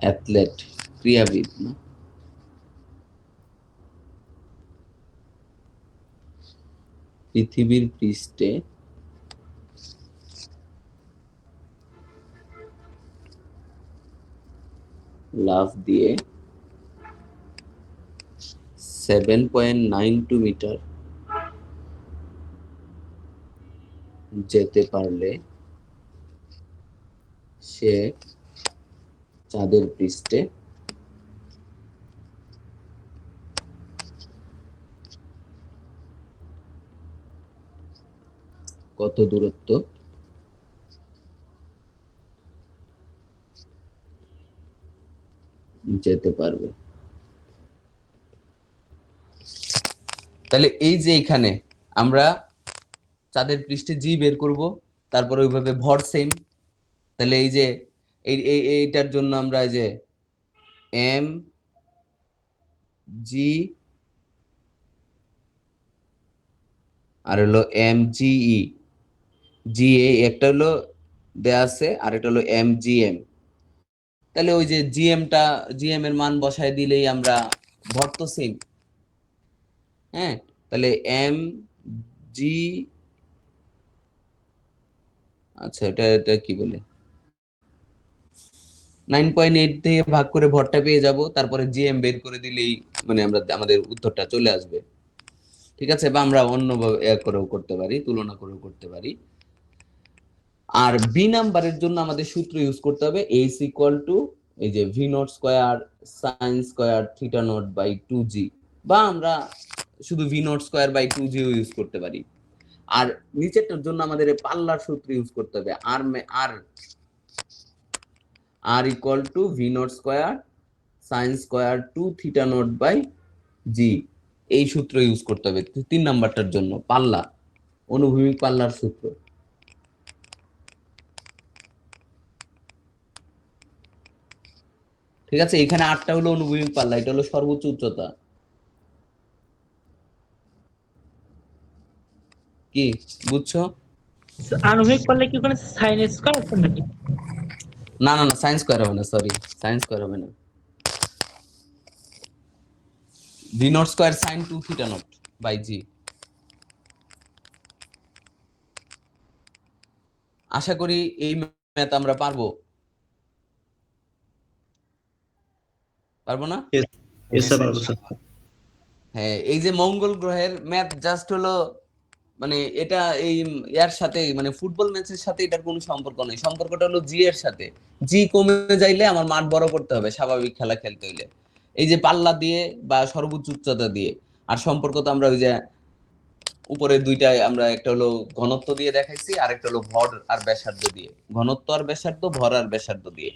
অ্যাথলেট, ক্রীড়াবিদ না? পৃথিবীর পৃষ্ঠে লাফ দিয়ে 7.92 মিটার যেতে পারলে সে চাঁদের পৃষ্ঠে কত দূরত্ব যেতে পারবে? তাহলে এই যে এখানে আমরা চাঁদের পৃষ্ঠে জি বের করব, তারপরে ওইভাবে ভর সেম। তাহলে এই যে এইটার জন্য আমরা এই যে এম জি আর হলো এম জি ই, জি একটা হলো দেয়া আছে আর এটা হলো এম জি এম। তাহলে ওই যে জিএম এর মান বসায় দিলেই আমরা ভর তো সেম। হ্যাঁ, তাহলে এম জি, আচ্ছা এটা কি বলে, 9.8 দিয়ে ভাগ করে ভরটা পেয়ে যাব, তারপরে জিএম বের করে দিলেই মানে আমাদের উত্তরটা চলে আসবে। ঠিক আছে, বা আমরা অন্যভাবে করেও করতে পারি, তুলনা করেও করতে পারি। আর বি নাম্বারের জন্য আমাদের সূত্র ইউজ করতে হবে এইচ ইকুয়াল টু এই যে V nought square sine square theta nought by 2g, বা আমরা শুধু V nought square by 2g use করতে পারি। আর নিচেরটার জন্য আমাদের পাল্লার সূত্র ইউজ করতে হবে R equal to v nought square sine square 2 theta nought by g, এই সূত্র ইউজ করতে হবে 3 নাম্বারটার জন্য, পাল্লা, অনুভূমিক পাল্লার সূত্র। ঠিক আছে, এখানে 8টা হলো অনুভূমিক পাল্লা, এটা হলো সর্বোচ্চ উচ্চতা। কি বুঝছো? আণবিক পারলে কি ওখানে সাইন স্কয়ার আছে নাকি? না না না, সাইন স্কয়ার হবে না, সরি, সাইন স্কয়ার হবে না। V nought square sine 2 theta nought by g. আশা করি এই ম্যাথ আমরা পারবো না? Yes, sir, পারবো, sir. হ্যাঁ, এই যে মঙ্গল গ্রহের ম্যাথ জাস্ট হলো মানে এটা এই ইয়ার সাথে মানে ফুটবল ম্যাচের সাথে এটার কোনো সম্পর্ক নেই, সম্পর্কটা হলো জি এর সাথে। জি কমে যাইলে আমার মাঠ বড় করতে হবে স্বাভাবিক খেলা খেলতে হইলে, এই যে পাল্লা দিয়ে বা সর্বোচ্চ উচ্চতা দিয়ে। আর সম্পর্ক তো আমরা ওই যে উপরে দুইটায় আমরা একটা হলো ঘনত্ব দিয়ে দেখাইছি, আর একটা হলো ভর আর ব্যাসার্ধ দিয়ে, ঘনত্ব আর ব্যাসার্ধ, ভর আর ব্যাসার্ধ দিয়ে।